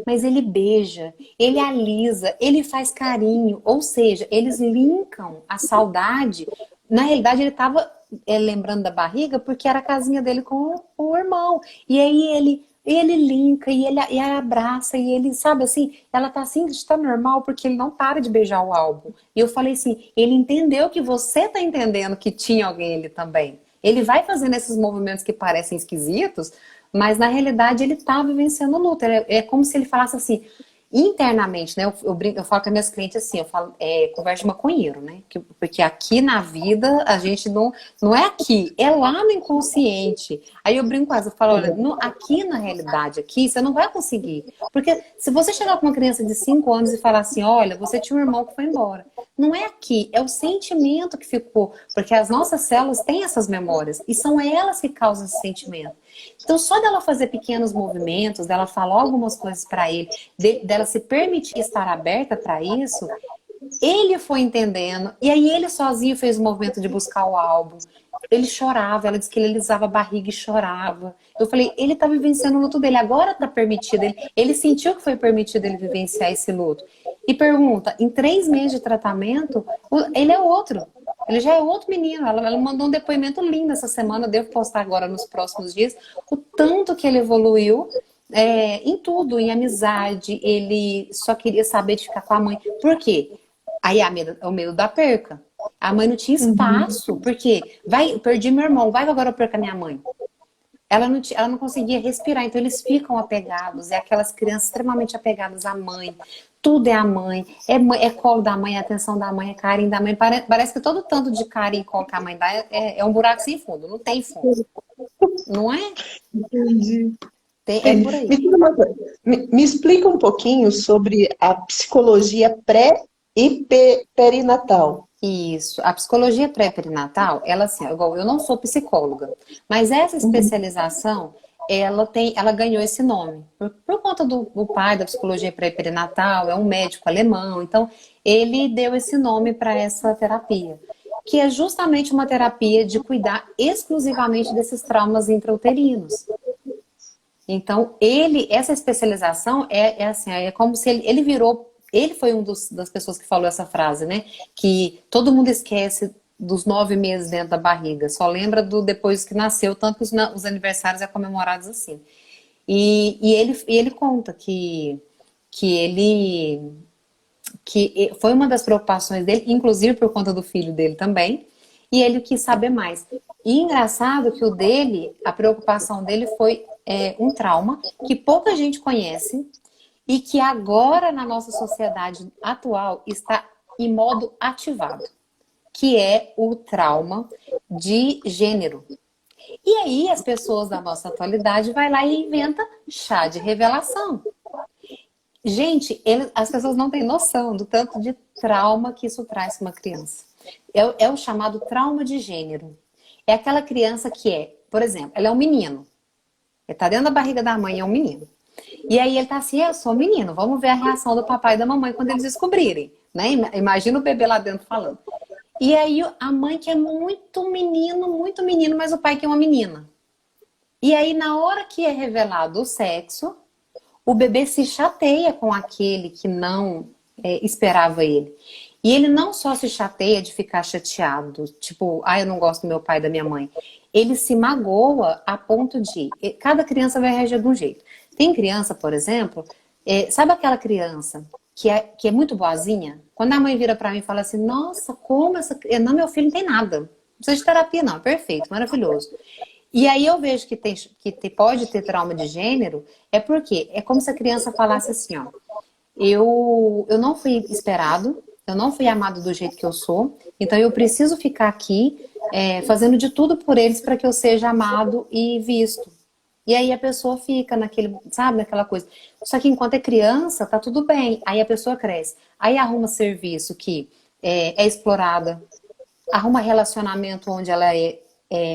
mas ele beija, ele alisa, ele faz carinho, ou seja, eles linkam a saudade. Na realidade, ele estava lembrando da barriga porque era a casinha dele com o irmão. E aí ele linka e abraça e ele, sabe assim, ela tá assim, está normal porque ele não para de beijar o álbum. E eu falei assim, ele entendeu que você tá entendendo que tinha alguém ali também. Ele vai fazendo esses movimentos que parecem esquisitos, mas na realidade ele tá vivenciando luta. É como se ele falasse assim, internamente, né? Eu falo com as minhas clientes assim, eu falo, conversa de maconheiro, né? Porque aqui na vida a gente não é aqui, é lá no inconsciente. Aí eu brinco com ela, eu falo, olha, aqui na realidade, aqui você não vai conseguir. Porque se você chegar com uma criança de 5 anos e falar assim, olha, você tinha um irmão que foi embora. Não é aqui, é o sentimento que ficou. Porque as nossas células têm essas memórias e são elas que causam esse sentimento. Então, só dela fazer pequenos movimentos, dela falar algumas coisas para ele, dela se permitir estar aberta para isso, ele foi entendendo. E aí ele sozinho fez o movimento de buscar o álbum. Ele chorava, ela disse que ele alisava a barriga e chorava. Eu falei, ele tá vivenciando o luto dele, agora tá permitido. Ele sentiu que foi permitido ele vivenciar esse luto. E pergunta, em 3 meses de tratamento, ele é outro. Ele já é outro menino. Ela mandou um depoimento lindo essa semana, eu devo postar agora nos próximos dias, o tanto que ele evoluiu em tudo, em amizade. Ele só queria saber de ficar com a mãe. Por quê? Aí o medo da perca. A mãe não tinha espaço, porque perdi meu irmão, vai que agora eu perco a minha mãe. Ela não conseguia respirar, então eles ficam apegados, é aquelas crianças extremamente apegadas à mãe. Tudo é a mãe, é colo da mãe, é atenção da mãe, é carinho da mãe. Parece que todo tanto de carinho e colo que a mãe dá é um buraco sem fundo, não tem fundo. Não é? Entendi. É por aí. Me diga uma coisa, me explica um pouquinho sobre a psicologia pré e perinatal. Isso. A psicologia pré-perinatal, ela assim, igual eu não sou psicóloga, mas essa especialização, ela ganhou esse nome por conta do pai da psicologia pré-perinatal, é um médico alemão, então ele deu esse nome para essa terapia, que é justamente uma terapia de cuidar exclusivamente desses traumas intrauterinos. Então, essa especialização assim, é como se ele virou. Ele foi das pessoas que falou essa frase, né? Que todo mundo esquece dos 9 meses dentro da barriga, só lembra do depois que nasceu, tanto que os aniversários é comemorados assim. E ele conta que foi uma das preocupações dele, inclusive por conta do filho dele também, e ele quis saber mais. E engraçado que a preocupação dele foi um trauma que pouca gente conhece, e que agora na nossa sociedade atual está em modo ativado, que é o trauma de gênero. E aí as pessoas da nossa atualidade vai lá e inventa chá de revelação. Gente, as pessoas não têm noção do tanto de trauma que isso traz para uma criança. É o chamado trauma de gênero. É aquela criança que por exemplo, ela é um menino. Ele está dentro da barriga da mãe, é um menino. E aí ele tá assim, eu sou menino, vamos ver a reação do papai e da mamãe quando eles descobrirem, né? Imagina o bebê lá dentro falando. E aí a mãe que é muito menino, mas o pai que é uma menina. E aí na hora que é revelado o sexo, o bebê se chateia com aquele que não esperava ele. E ele não só se chateia de ficar chateado, tipo, eu não gosto do meu pai e da minha mãe. Ele se magoa a ponto de... Cada criança vai reagir de um jeito. Tem criança, por exemplo, sabe aquela criança que é muito boazinha? Quando a mãe vira pra mim e fala assim, nossa, como essa... Não, meu filho não tem nada. Não precisa de terapia, não. Perfeito, maravilhoso. E aí eu vejo que pode ter trauma de gênero, porque é como se a criança falasse assim, ó, eu não fui esperado, eu não fui amado do jeito que eu sou, então eu preciso ficar aqui fazendo de tudo por eles para que eu seja amado e visto. E aí a pessoa fica naquela coisa. Só que enquanto é criança, tá tudo bem. Aí a pessoa cresce. Aí arruma serviço que é explorada, arruma relacionamento onde ela é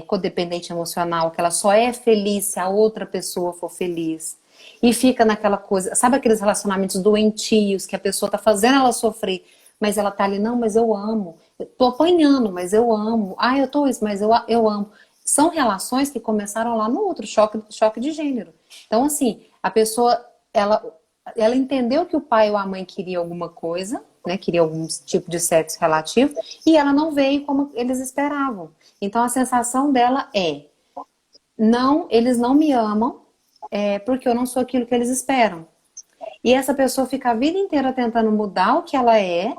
codependente emocional, que ela só é feliz se a outra pessoa for feliz. E fica naquela coisa, sabe aqueles relacionamentos doentios que a pessoa tá fazendo ela sofrer, mas ela tá ali, não, mas eu amo. Eu tô apanhando, mas eu amo. Eu tô isso, mas eu amo. são relações que começaram lá no outro, choque de gênero. Então, assim, a pessoa, ela entendeu que o pai ou a mãe queria alguma coisa, né, queria algum tipo de sexo relativo, e ela não veio como eles esperavam. Então, a sensação dela é, não, eles não me amam, porque eu não sou aquilo que eles esperam. E essa pessoa fica a vida inteira tentando mudar o que ela é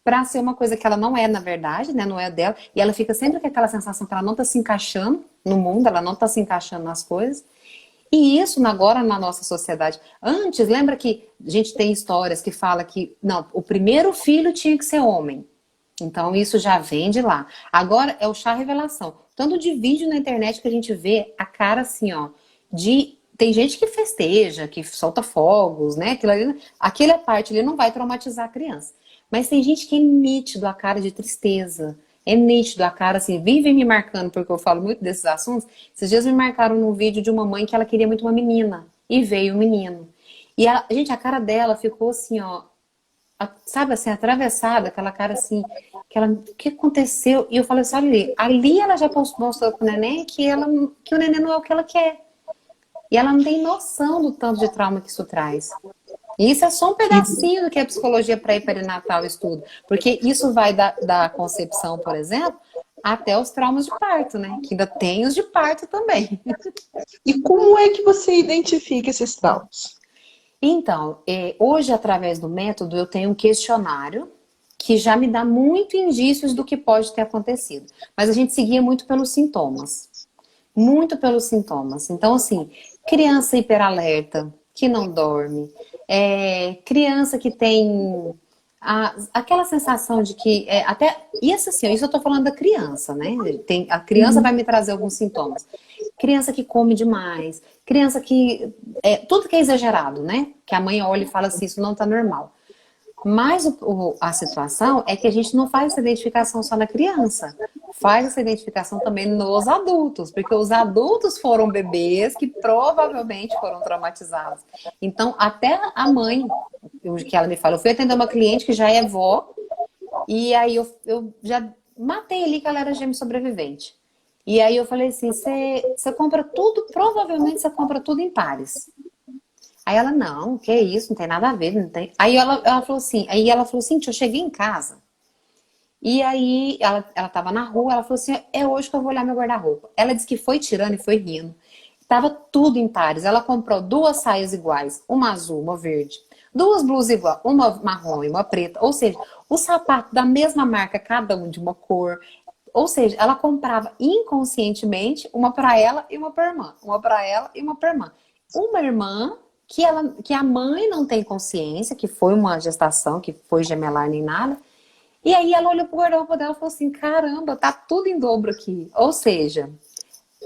para ser uma coisa que ela não é, na verdade, né? Não é dela. E ela fica sempre com aquela sensação que ela não está se encaixando no mundo, ela não está se encaixando nas coisas. E isso agora na nossa sociedade. Antes, lembra que a gente tem histórias que fala que não, o primeiro filho tinha que ser homem. Então isso já vem de lá. Agora é o chá revelação. Tanto de vídeo na internet que a gente vê a cara assim, ó, de tem gente que festeja, que solta fogos, né? Aquela parte ali não vai traumatizar a criança. Mas tem gente que é nítido a cara de tristeza. É nítido a cara, assim, vivem me marcando, porque eu falo muito desses assuntos. Esses dias me marcaram num vídeo de uma mãe que ela queria muito uma menina. E veio o menino. E, gente, a cara dela ficou assim, ó, sabe assim, atravessada, aquela cara assim, o que aconteceu? E eu falei assim, olha ali ela já mostrou pro neném que o neném não é o que ela quer. E ela não tem noção do tanto de trauma que isso traz. E isso é só um pedacinho do que a psicologia pré-perinatal estuda. Porque isso vai da concepção, por exemplo, até os traumas de parto, né? Que ainda tem os de parto também. E como é que você identifica esses traumas? Então, hoje, através do método, eu tenho um questionário que já me dá muito indícios do que pode ter acontecido. Mas a gente seguia muito pelos sintomas. Muito pelos sintomas. Então, assim, criança hiperalerta, que não dorme, criança que tem aquela sensação de que isso assim, isso eu tô falando da criança, né? A criança vai me trazer alguns sintomas. Criança que come demais, criança que tudo que é exagerado, né? Que a mãe olha e fala assim, isso não tá normal. Mas a situação é que a gente não faz essa identificação só na criança. Faz essa identificação também nos adultos, porque os adultos foram bebês que provavelmente foram traumatizados. Então, até a mãe, que ela me fala, eu fui atender uma cliente que já é vó, e aí eu já matei ali que ela era gêmeo sobrevivente. E aí eu falei assim, você compra tudo, provavelmente você compra tudo em pares. Aí ela, não, que isso, não tem nada a ver, não tem. Aí ela falou assim, eu cheguei em casa. E aí ela tava na rua, ela falou assim, é hoje que eu vou olhar meu guarda-roupa. Ela disse que foi tirando e foi rindo. Tava tudo em pares. Ela comprou 2 saias iguais, uma azul, uma verde. 2 blusas iguais, uma marrom e uma preta. Ou seja, o sapato da mesma marca, cada um de uma cor. Ou seja, ela comprava inconscientemente uma para ela e uma para irmã. Uma para ela e uma para irmã. Uma irmã que a mãe não tem consciência, que foi uma gestação, que foi gemelar nem nada. E aí ela olhou pro guarda-roupa dela e falou assim, caramba, tá tudo em dobro aqui. Ou seja,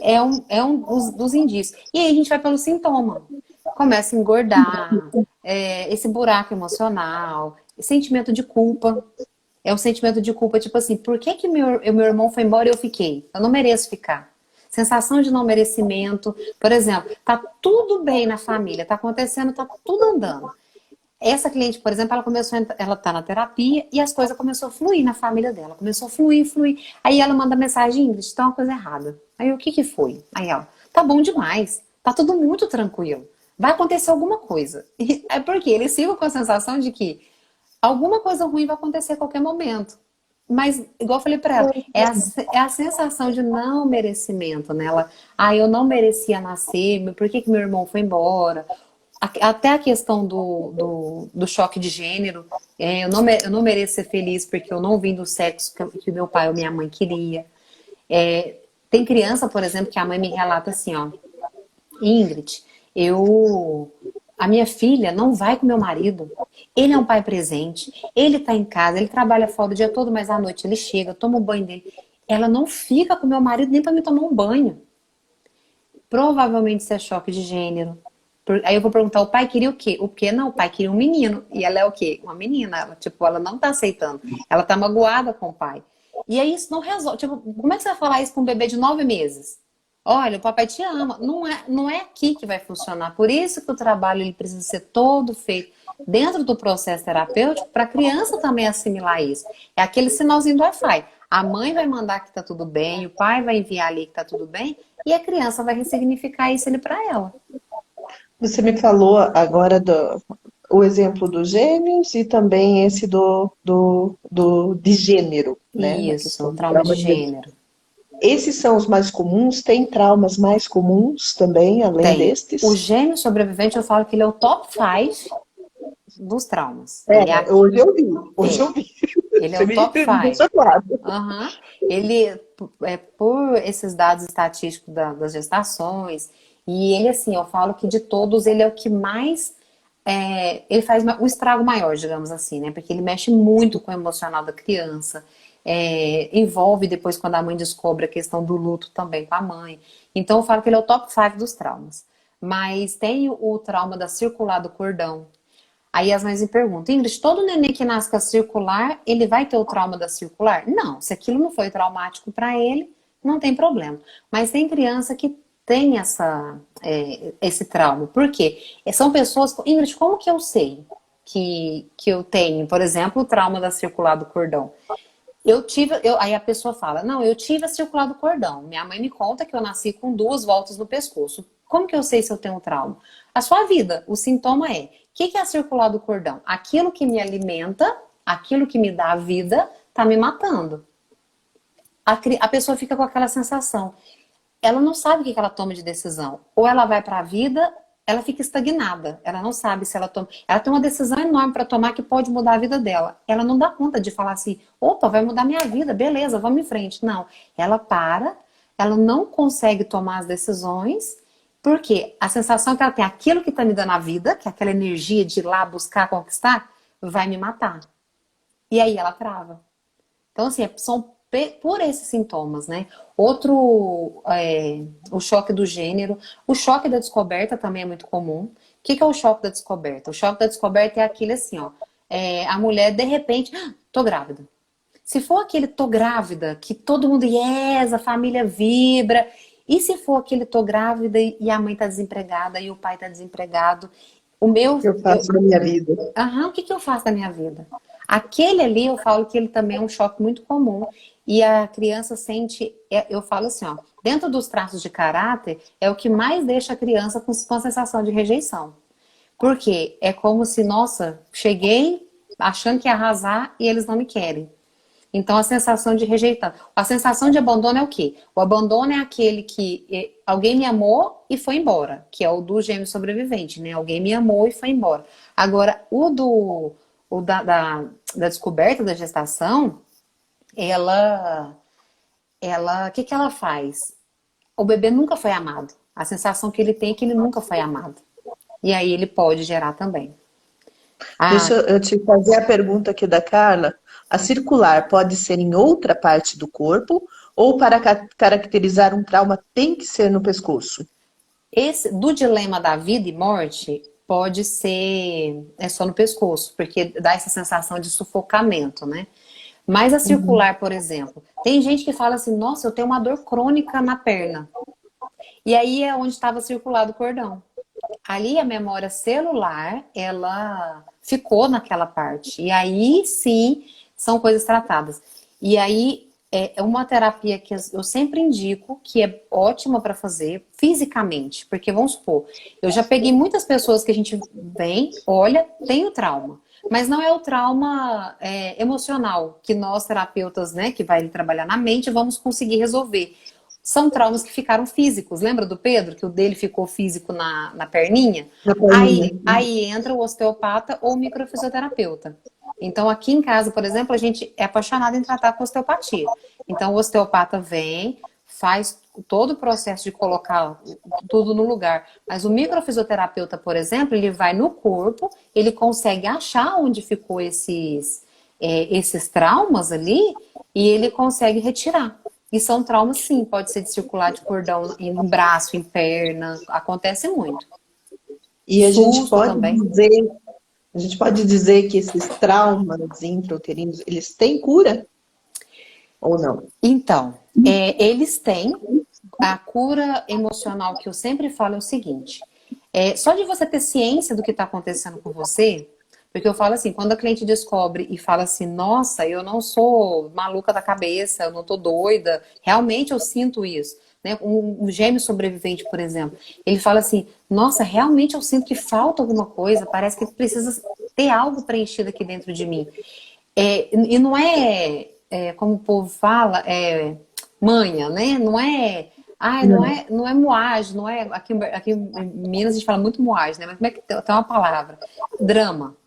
é um dos indícios. E aí a gente vai pelo sintoma. Começa a engordar, esse buraco emocional, sentimento de culpa. É um sentimento de culpa, tipo assim, por que meu irmão foi embora e eu fiquei? Eu não mereço ficar. Sensação de não merecimento. Por exemplo, tá tudo bem na família, tá acontecendo, tá tudo andando. Essa cliente, por exemplo, ela tá na terapia e as coisas começaram a fluir na família dela. Começou a fluir, fluir. Aí ela manda mensagem, Ingrid, tá uma coisa errada. Aí o que foi? Aí ela, tá bom demais. Tá tudo muito tranquilo. Vai acontecer alguma coisa. E é porque eles ficam com a sensação de que alguma coisa ruim vai acontecer a qualquer momento. Mas, igual eu falei pra ela, é a sensação de não merecimento, né? Eu não merecia nascer, por que meu irmão foi embora? Até a questão do choque de gênero, eu não mereço ser feliz porque eu não vim do sexo que meu pai ou minha mãe queria. Tem criança, por exemplo, que a mãe me relata assim, ó, Ingrid, a minha filha não vai com meu marido. Ele é um pai presente, ele tá em casa, ele trabalha fora o dia todo, mas à noite ele chega, toma o banho dele. Ela não fica com meu marido nem para me tomar um banho. Provavelmente isso é choque de gênero. Aí eu vou perguntar, o pai queria o quê? O quê? Não, o pai queria um menino. E ela é o quê? Uma menina. Ela não tá aceitando. Ela tá magoada com o pai. E aí isso não resolve. Tipo, como é que você vai falar isso pra um bebê de 9 meses? Olha, o papai te ama. Não é aqui que vai funcionar. Por isso que o trabalho ele precisa ser todo feito dentro do processo terapêutico para a criança também assimilar isso. É aquele sinalzinho do Wi-Fi. A mãe vai mandar que tá tudo bem, o pai vai enviar ali que tá tudo bem, e a criança vai ressignificar isso ali para ela. Você me falou agora o exemplo dos gêmeos e também esse de gênero, né? Da Isso, questão do trauma de trauma de gênero. gênero. Esses são os mais comuns, tem traumas mais comuns também, além Tem. O destes? gêmeo sobrevivente, eu falo que ele é o top 5 dos traumas. Ele é, É, hoje eu vi, hoje é, eu vi. ele é Você o me top 5. deixou claro. Aham. Ele, por esses dados estatísticos das gestações, e ele, assim, eu falo que de todos, ele é o que mais, ele faz um estrago maior, digamos assim, né? Porque ele mexe muito com o emocional da criança, envolve depois quando a mãe descobre a questão do luto também com a mãe. Então eu falo que ele é o top 5 dos traumas. Mas tem o trauma da circular do cordão. Aí as mães me perguntam, Ingrid, todo neném que nasce com a circular, ele vai ter o trauma da circular? Não, se aquilo não foi traumático para ele, não tem problema. Mas tem criança que tem esse trauma. Por quê? São pessoas... Ingrid, como que eu sei que eu tenho, por exemplo, o trauma da circular do cordão? Aí a pessoa fala, não, eu tive a circular do cordão. Minha mãe me conta que eu nasci com 2 voltas no pescoço. Como que eu sei se eu tenho um trauma? A sua vida, o sintoma o que é a circular do cordão? Aquilo que me alimenta, aquilo que me dá a vida, tá me matando. A pessoa fica com aquela sensação. Ela não sabe o que ela toma de decisão. Ou ela vai para a vida, ela fica estagnada. Ela não sabe se ela toma. Ela tem uma decisão enorme para tomar que pode mudar a vida dela. Ela não dá conta de falar assim: opa, vai mudar minha vida, beleza, vamos em frente. Não. Ela para, ela não consegue tomar as decisões, porque a sensação que ela tem, aquilo que está me dando a vida, que é aquela energia de ir lá buscar, conquistar, vai me matar. E aí ela trava. Então, assim, são por esses sintomas, né? Outro, o choque do gênero. O choque da descoberta também é muito comum. O que é o choque da descoberta? O choque da descoberta é aquele assim, ó. A mulher, de repente, tô grávida. Se for aquele tô grávida, que todo mundo yes, a família vibra. E se for aquele tô grávida e a mãe tá desempregada e o pai tá desempregado? O meu, Eu faço na minha vida. o que eu faço da minha vida? Aquele ali, eu falo que ele também é um choque muito comum. E a criança sente, eu falo assim, ó, dentro dos traços de caráter, é o que mais deixa a criança com a sensação de rejeição. Porque é como se, nossa, cheguei achando que ia arrasar e eles não me querem. Então, a sensação de rejeitar. A sensação de abandono é o quê? O abandono é aquele que alguém me amou e foi embora, que é o do gêmeo sobrevivente, né? Alguém me amou e foi embora. Agora, da descoberta da gestação, ela, o que que ela faz? O bebê nunca foi amado. A sensação que ele tem é que ele nunca foi amado. E aí ele pode gerar também. Deixa Ah, eu te fazer a pergunta aqui da Carla. A circular pode ser em outra parte do corpo ou para caracterizar um trauma tem que ser no pescoço? esse do dilema da vida e morte pode ser só no pescoço, porque dá essa sensação de sufocamento, né? Mas a Uhum. circular, por exemplo, tem gente que fala assim: nossa, eu tenho uma dor crônica na perna. E aí é onde estava circulado o cordão. Ali a memória celular, ela ficou naquela parte. E aí sim são coisas tratadas. E aí é uma terapia que eu sempre indico, que é ótima para fazer fisicamente. Porque vamos supor, eu já peguei muitas pessoas que a gente vem, olha, tem o trauma. Mas não é o trauma emocional que nós terapeutas, né, que vai trabalhar na mente, vamos conseguir resolver. São traumas que ficaram físicos. Lembra do Pedro, que o dele ficou físico na perninha? Na perninha. Aí entra o osteopata ou o microfisioterapeuta. Então, aqui em casa, por exemplo, a gente é apaixonado em tratar com osteopatia. Então, o osteopata vem, faz todo o processo de colocar tudo no lugar. Mas o microfisioterapeuta, por exemplo, ele vai no corpo, ele consegue achar onde ficou esses traumas ali e ele consegue retirar. E são traumas, sim, pode ser de circular de cordão em braço, em perna, acontece muito. E Susto também. a gente pode dizer que esses traumas intrauterinos, eles têm cura ou não? Então, eles têm a cura emocional que eu sempre falo é o seguinte: só de você ter ciência do que está acontecendo com você, Porque eu falo assim, quando a cliente descobre e fala assim, nossa, eu não sou maluca da cabeça, eu não tô doida, realmente eu sinto isso. Né? Um gêmeo sobrevivente, por exemplo, ele fala assim, nossa, realmente eu sinto que falta alguma coisa, parece que precisa ter algo preenchido aqui dentro de mim. E não como o povo fala, manha, né? Não é. Ai, não é moagem, não é. Aqui em Minas a gente fala muito moagem, né? Mas como é que tem uma palavra? Drama.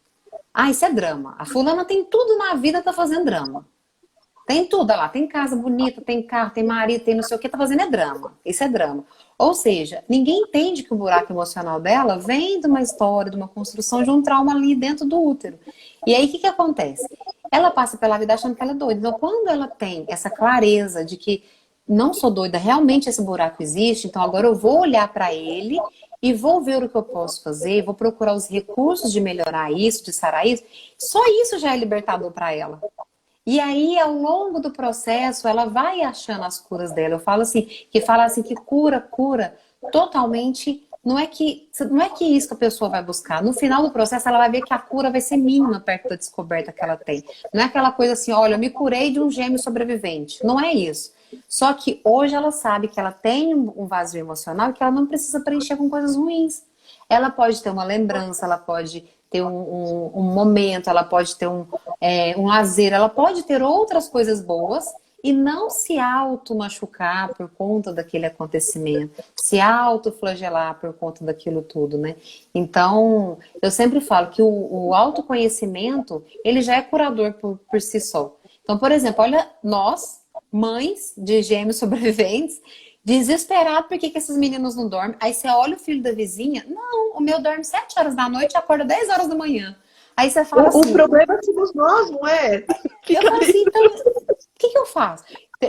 Ah, isso é drama. A fulana tem tudo na vida, tá fazendo drama. Tem tudo, olha lá, tem casa bonita, tem carro, tem marido, tem não sei o que, tá fazendo é drama. Isso é drama. Ou seja, ninguém entende que o buraco emocional dela vem de uma história, de uma construção de um trauma ali dentro do útero. E aí, o que acontece? Ela passa pela vida achando que ela é doida. Então, quando ela tem essa clareza de que não sou doida, realmente esse buraco existe, então agora eu vou olhar para ele e vou ver o que eu posso fazer, vou procurar os recursos de melhorar isso, de sarar isso. Só isso já é libertador para ela. E aí, ao longo do processo, ela vai achando as curas dela. Eu falo assim, que cura totalmente. Não é que isso que a pessoa vai buscar. No final do processo, ela vai ver que a cura vai ser mínima perto da descoberta que ela tem. Não é aquela coisa assim, olha, eu me curei de um gêmeo sobrevivente. Não é isso. Só que hoje ela sabe que ela tem um vazio emocional e que ela não precisa preencher com coisas ruins. Ela pode ter uma lembrança, ela pode ter um momento, ela pode ter um lazer, ela pode ter outras coisas boas e não se auto-machucar por conta daquele acontecimento, se auto-flagelar por conta daquilo tudo, né? Então, eu sempre falo que o autoconhecimento, ele já é curador por si só. Então, por exemplo, olha, nós, mães de gêmeos sobreviventes, desesperado porque que esses meninos não dormem. Aí você olha o filho da vizinha, não, o meu dorme 7 horas da noite e acorda 10 horas da manhã. Aí você fala O assim... problema somos nós, não é? Eu falo assim, então, o que eu faço?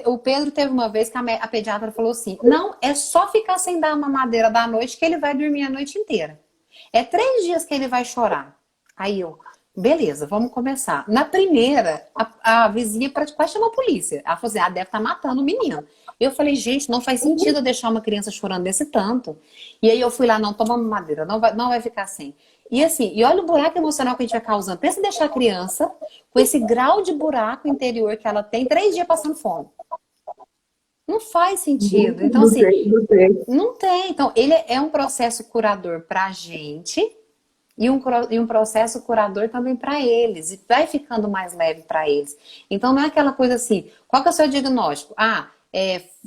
O Pedro teve uma vez que a pediatra falou assim, não, é só ficar sem dar uma madeira da noite que ele vai dormir a noite inteira. É 3 dias que ele vai chorar. Aí eu, beleza, vamos começar. Na primeira, a vizinha quase chamou a polícia. Ela falou assim, deve estar matando o menino. Eu falei, gente, não faz sentido eu deixar uma criança chorando desse tanto. E aí eu fui lá, não, toma madeira, não vai ficar sem. E assim, e olha o buraco emocional que a gente vai causando. Pensa em deixar a criança com esse grau de buraco interior que ela tem, 3 dias passando fome. Não faz sentido. Então, assim, não tem. Então, ele é um processo curador pra gente e um processo curador também para eles. E vai ficando mais leve para eles. Então, não é aquela coisa assim, qual que é o seu diagnóstico?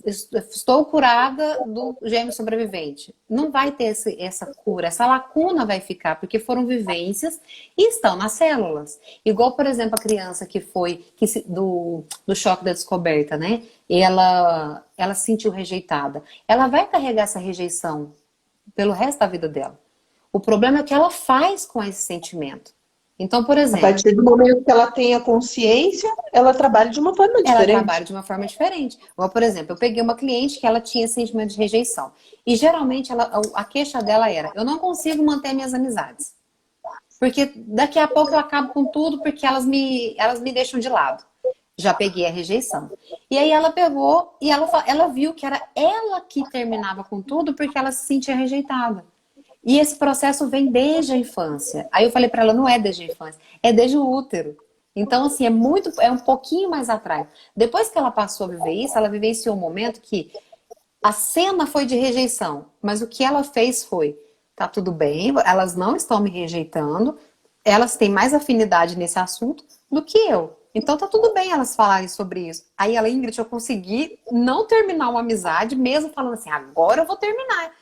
Estou curada do gêmeo sobrevivente. Não vai ter essa cura, essa lacuna vai ficar, porque foram vivências e estão nas células. Igual, por exemplo, a criança do choque da descoberta, né? Ela se sentiu rejeitada. Ela vai carregar essa rejeição pelo resto da vida dela. O problema é o que ela faz com esse sentimento. Então, por exemplo... A partir do momento que ela tem a consciência, ela trabalha de uma forma diferente. Ela trabalha de uma forma diferente. Por exemplo, eu peguei uma cliente que ela tinha sentimento de rejeição. E geralmente a queixa dela era, eu não consigo manter minhas amizades. Porque daqui a pouco eu acabo com tudo porque elas me deixam de lado. Já peguei a rejeição. E aí ela pegou e ela viu que era ela que terminava com tudo porque ela se sentia rejeitada. E esse processo vem desde a infância. Aí eu falei para ela, não é desde a infância, é desde o útero. Então, assim, é um pouquinho mais atrás. Depois que ela passou a viver isso, ela vivenciou um momento que a cena foi de rejeição, mas o que ela fez foi, tá tudo bem, elas não estão me rejeitando, elas têm mais afinidade nesse assunto do que eu. Então tá tudo bem elas falarem sobre isso. Aí ela, Ingrid, eu consegui não terminar uma amizade, mesmo falando assim, agora eu vou terminar.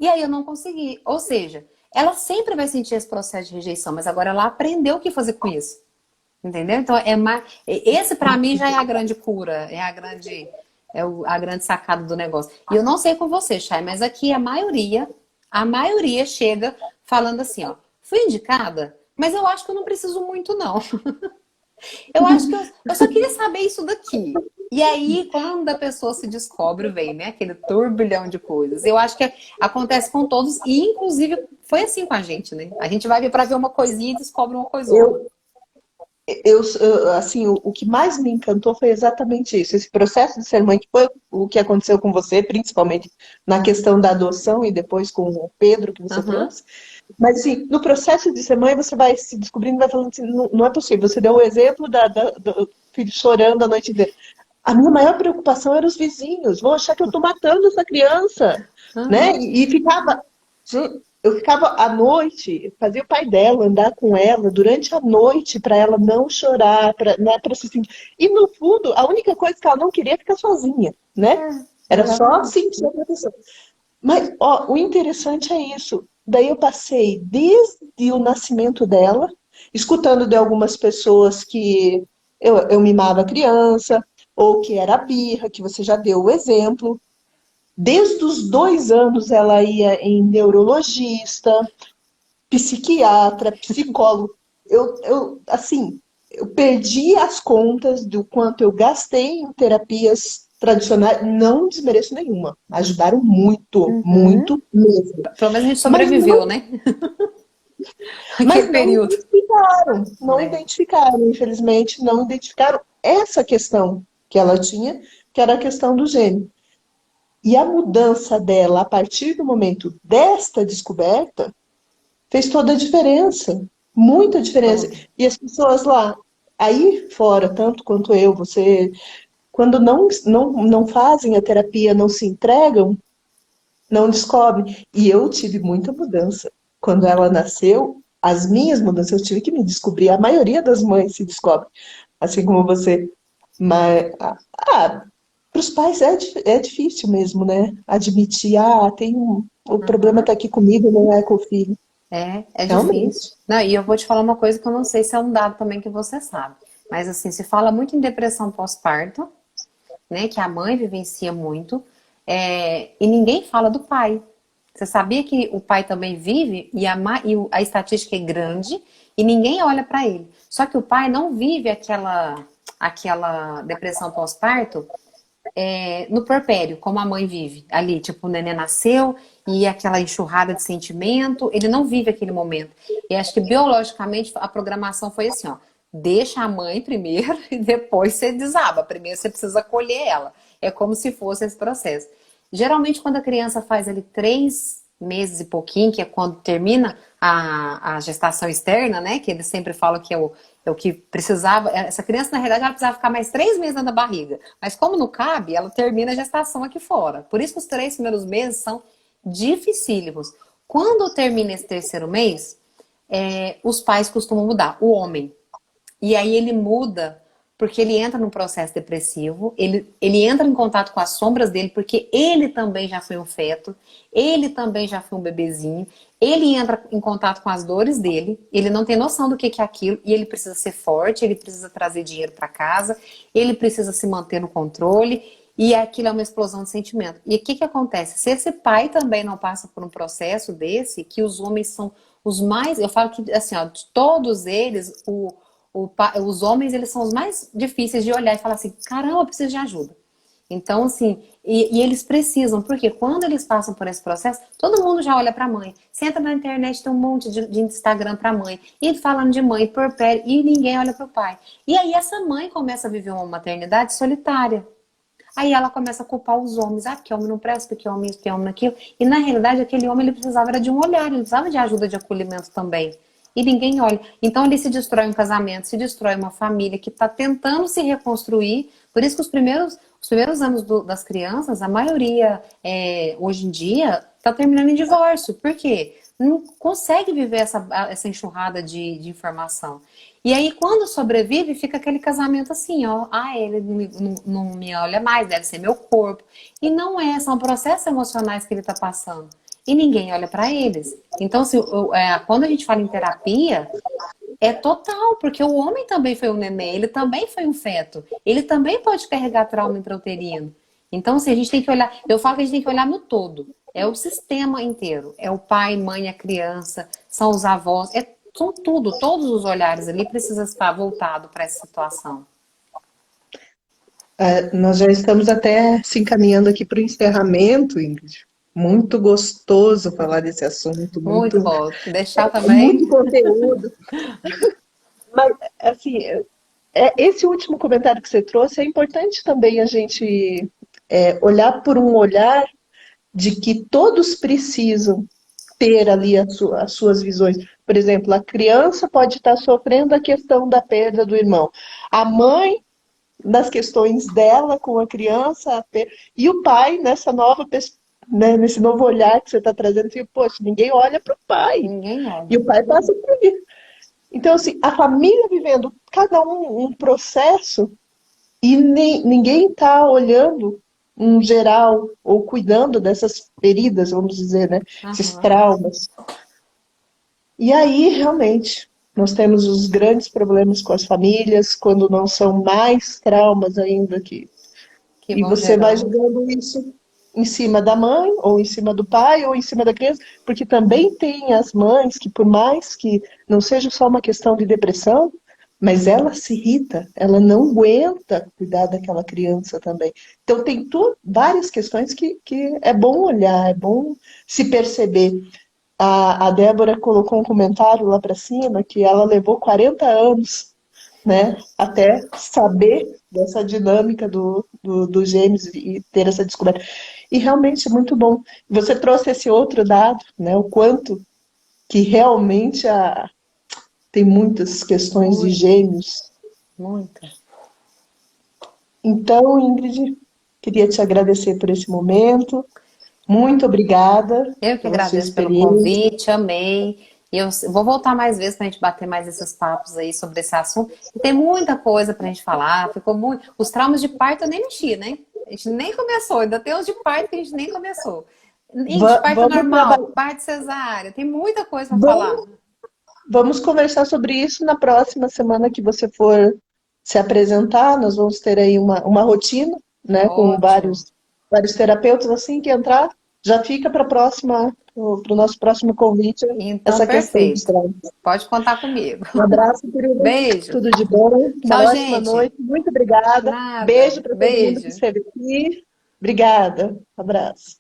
E aí eu não consegui. Ou seja, ela sempre vai sentir esse processo de rejeição, mas agora ela aprendeu o que fazer com isso. Entendeu? Então, esse para mim já é a grande cura, a grande sacada do negócio. E eu não sei com você, Chay, mas aqui a maioria chega falando assim, ó, fui indicada, mas eu acho que eu não preciso muito, não. Eu acho que eu só queria saber isso daqui. E aí, quando a pessoa se descobre, vem, né? Aquele turbilhão de coisas. Eu acho que acontece com todos, e inclusive foi assim com a gente, né? A gente vai para ver uma coisinha e descobre uma coisa outra. assim, o que mais me encantou foi exatamente isso, esse processo de ser mãe, que foi o que aconteceu com você, principalmente na questão da adoção e depois com o Pedro que você Aham, trouxe. Mas, assim, no processo de ser mãe, você vai se descobrindo, vai falando assim, não, não é possível. Você deu o exemplo do filho chorando a noite inteira. A minha maior preocupação era os vizinhos, vão achar que eu estou matando essa criança, né? aham. E ficava, eu ficava à noite, fazia o pai dela andar com ela durante a noite para ela não chorar, para, né, para se sentir. E no fundo, a única coisa que ela não queria é ficar sozinha, né? Era só Exatamente. sentir a proteção. Mas, ó, o interessante é isso. Daí eu passei desde o nascimento dela, escutando de algumas pessoas que eu mimava a criança, ou que era birra, que você já deu o exemplo. Desde os 2 anos ela ia em neurologista, psiquiatra, psicólogo. Assim, eu perdi as contas do quanto eu gastei em terapias tradicionais, não desmereço nenhuma. Ajudaram muito, Uhum. muito mesmo. Pelo menos a gente Mas sobreviveu, não, né? mas Aquele não período. identificaram, não Né? identificaram, infelizmente, não identificaram essa questão que ela tinha, que era a questão do gênio. E a mudança dela a partir do momento desta descoberta fez toda a diferença, muita diferença. Todo. E as pessoas lá, aí fora, tanto quanto eu, você, quando não fazem a terapia, não se entregam, não descobrem. E eu tive muita mudança. Quando ela nasceu, as minhas mudanças, eu tive que me descobrir. A maioria das mães se descobre, assim como você. Mas, para os pais é difícil mesmo, né? Admitir, o problema Uhum. está aqui comigo, não é com o filho. É difícil. Realmente. Não, e eu vou te falar uma coisa que eu não sei se é um dado também que você sabe. Mas assim, se fala muito em depressão pós-parto, né? Que a mãe vivencia muito, e ninguém fala do pai. Você sabia que o pai também vive e a estatística é grande e ninguém olha para ele. Só que o pai não vive aquela depressão pós-parto no puerpério, como a mãe vive. Ali, tipo, o neném nasceu e aquela enxurrada de sentimento, ele não vive aquele momento. E acho que biologicamente a programação foi assim, ó. Deixa a mãe primeiro e depois você desaba. Primeiro você precisa acolher ela. É como se fosse esse processo. Geralmente, quando a criança faz ali 3 meses e pouquinho, que é quando termina a gestação externa, né? Que eles sempre falam que é o que precisava. Essa criança, na realidade, ela precisava ficar mais 3 meses dentro da barriga. Mas como não cabe, ela termina a gestação aqui fora. Por isso que os 3 primeiros meses são dificílimos. Quando termina esse terceiro mês, os pais costumam mudar. O homem. E aí ele muda porque ele entra num processo depressivo, ele entra em contato com as sombras dele, porque ele também já foi um feto, ele também já foi um bebezinho, ele entra em contato com as dores dele, ele não tem noção do que é aquilo, e ele precisa ser forte, ele precisa trazer dinheiro para casa, ele precisa se manter no controle, e aquilo é uma explosão de sentimento. E o que acontece? Se esse pai também não passa por um processo desse, que os homens são os mais, eu falo que assim, ó, de todos eles, os homens, eles são os mais difíceis de olhar e falar assim, caramba, eu preciso de ajuda. Então, assim, e eles precisam, porque quando eles passam por esse processo, todo mundo já olha para a mãe. Você entra na internet, tem um monte de Instagram para mãe, e falando de mãe, porpério, e ninguém olha para o pai. E aí essa mãe começa a viver uma maternidade solitária. Aí ela começa a culpar os homens, porque homem não presta, porque homem isso, porque homem naquilo. E na realidade, aquele homem ele precisava era de um olhar, ele precisava de ajuda de acolhimento também. E ninguém olha. Então ele se destrói um casamento, se destrói uma família que está tentando se reconstruir. Por isso que os primeiros anos das crianças, a maioria, hoje em dia, está terminando em divórcio. Por quê? Não consegue viver essa enxurrada de informação. E aí, quando sobrevive, fica aquele casamento assim, ó. Ele não me olha mais, deve ser meu corpo. E não é, são processos emocionais que ele está passando. E ninguém olha para eles. Então, assim, quando a gente fala em terapia, é total, porque o homem também foi um neném, ele também foi um feto. Ele também pode carregar trauma intrauterino. Então, assim, a gente tem que olhar, eu falo que a gente tem que olhar no todo. É o sistema inteiro. É o pai, mãe, a criança, são os avós, são tudo, todos os olhares ali precisam estar voltados para essa situação. Nós já estamos até se encaminhando aqui para o encerramento, Ingrid. Muito gostoso falar desse assunto, Muito muito, bom. Deixar muito também. conteúdo. Mas, assim, esse último comentário que você trouxe é importante também a gente olhar por um olhar de que todos precisam ter ali as suas visões. Por exemplo, a criança pode estar sofrendo a questão da perda do irmão. A mãe, nas questões dela com a criança, e o pai, nessa nova, né, nesse novo olhar que você está trazendo, assim, poxa, ninguém olha para o pai. Ninguém E olha. o pai passa por isso. Então, assim, a família vivendo cada um processo e ninguém está olhando um geral ou cuidando dessas feridas, vamos dizer, né? Esses Aham. traumas. E aí, realmente, nós temos os grandes problemas com as famílias, quando não são mais traumas ainda que. Que E vão você vai gerando. jogando isso em cima da mãe, ou em cima do pai, ou em cima da criança, porque também tem as mães que, por mais que não seja só uma questão de depressão, mas ela se irrita, ela não aguenta cuidar daquela criança também. Então, tem várias questões que é bom olhar, é bom se perceber. A Débora colocou um comentário lá para cima que ela levou 40 anos, né, até saber dessa dinâmica dos gêmeos e ter essa descoberta. E realmente é muito bom. Você trouxe esse outro dado, né, o quanto que realmente tem muitas questões de Muito, gêmeos. muito. Então, Ingrid, queria te agradecer por esse momento. Muito obrigada Eu que pela sua agradeço pelo experiência. convite, amei. E eu vou voltar mais vezes para a gente bater mais esses papos aí sobre esse assunto. E tem muita coisa para a gente falar. Ficou muito. Os traumas de parto eu nem mexi, né? A gente nem começou. Ainda tem os de parto que a gente nem começou. Ingrid, parto Vamos normal, trabalhar. parto cesárea. Tem muita coisa para falar. Vamos Vamos conversar sobre isso na próxima semana que você for se apresentar. Nós vamos ter aí uma rotina, né, com Ótimo. vários terapeutas. Assim que entrar, já fica para para o nosso próximo convite, Então, essa questão dos perfeito. traumas. Pode contar comigo. Um abraço, querida. Beijo. Tudo de bom. Uma Tchau, ótima gente. noite. Muito obrigada. Beijo Nada. para todo mundo que Beijo. esteve aqui. Obrigada. Abraço.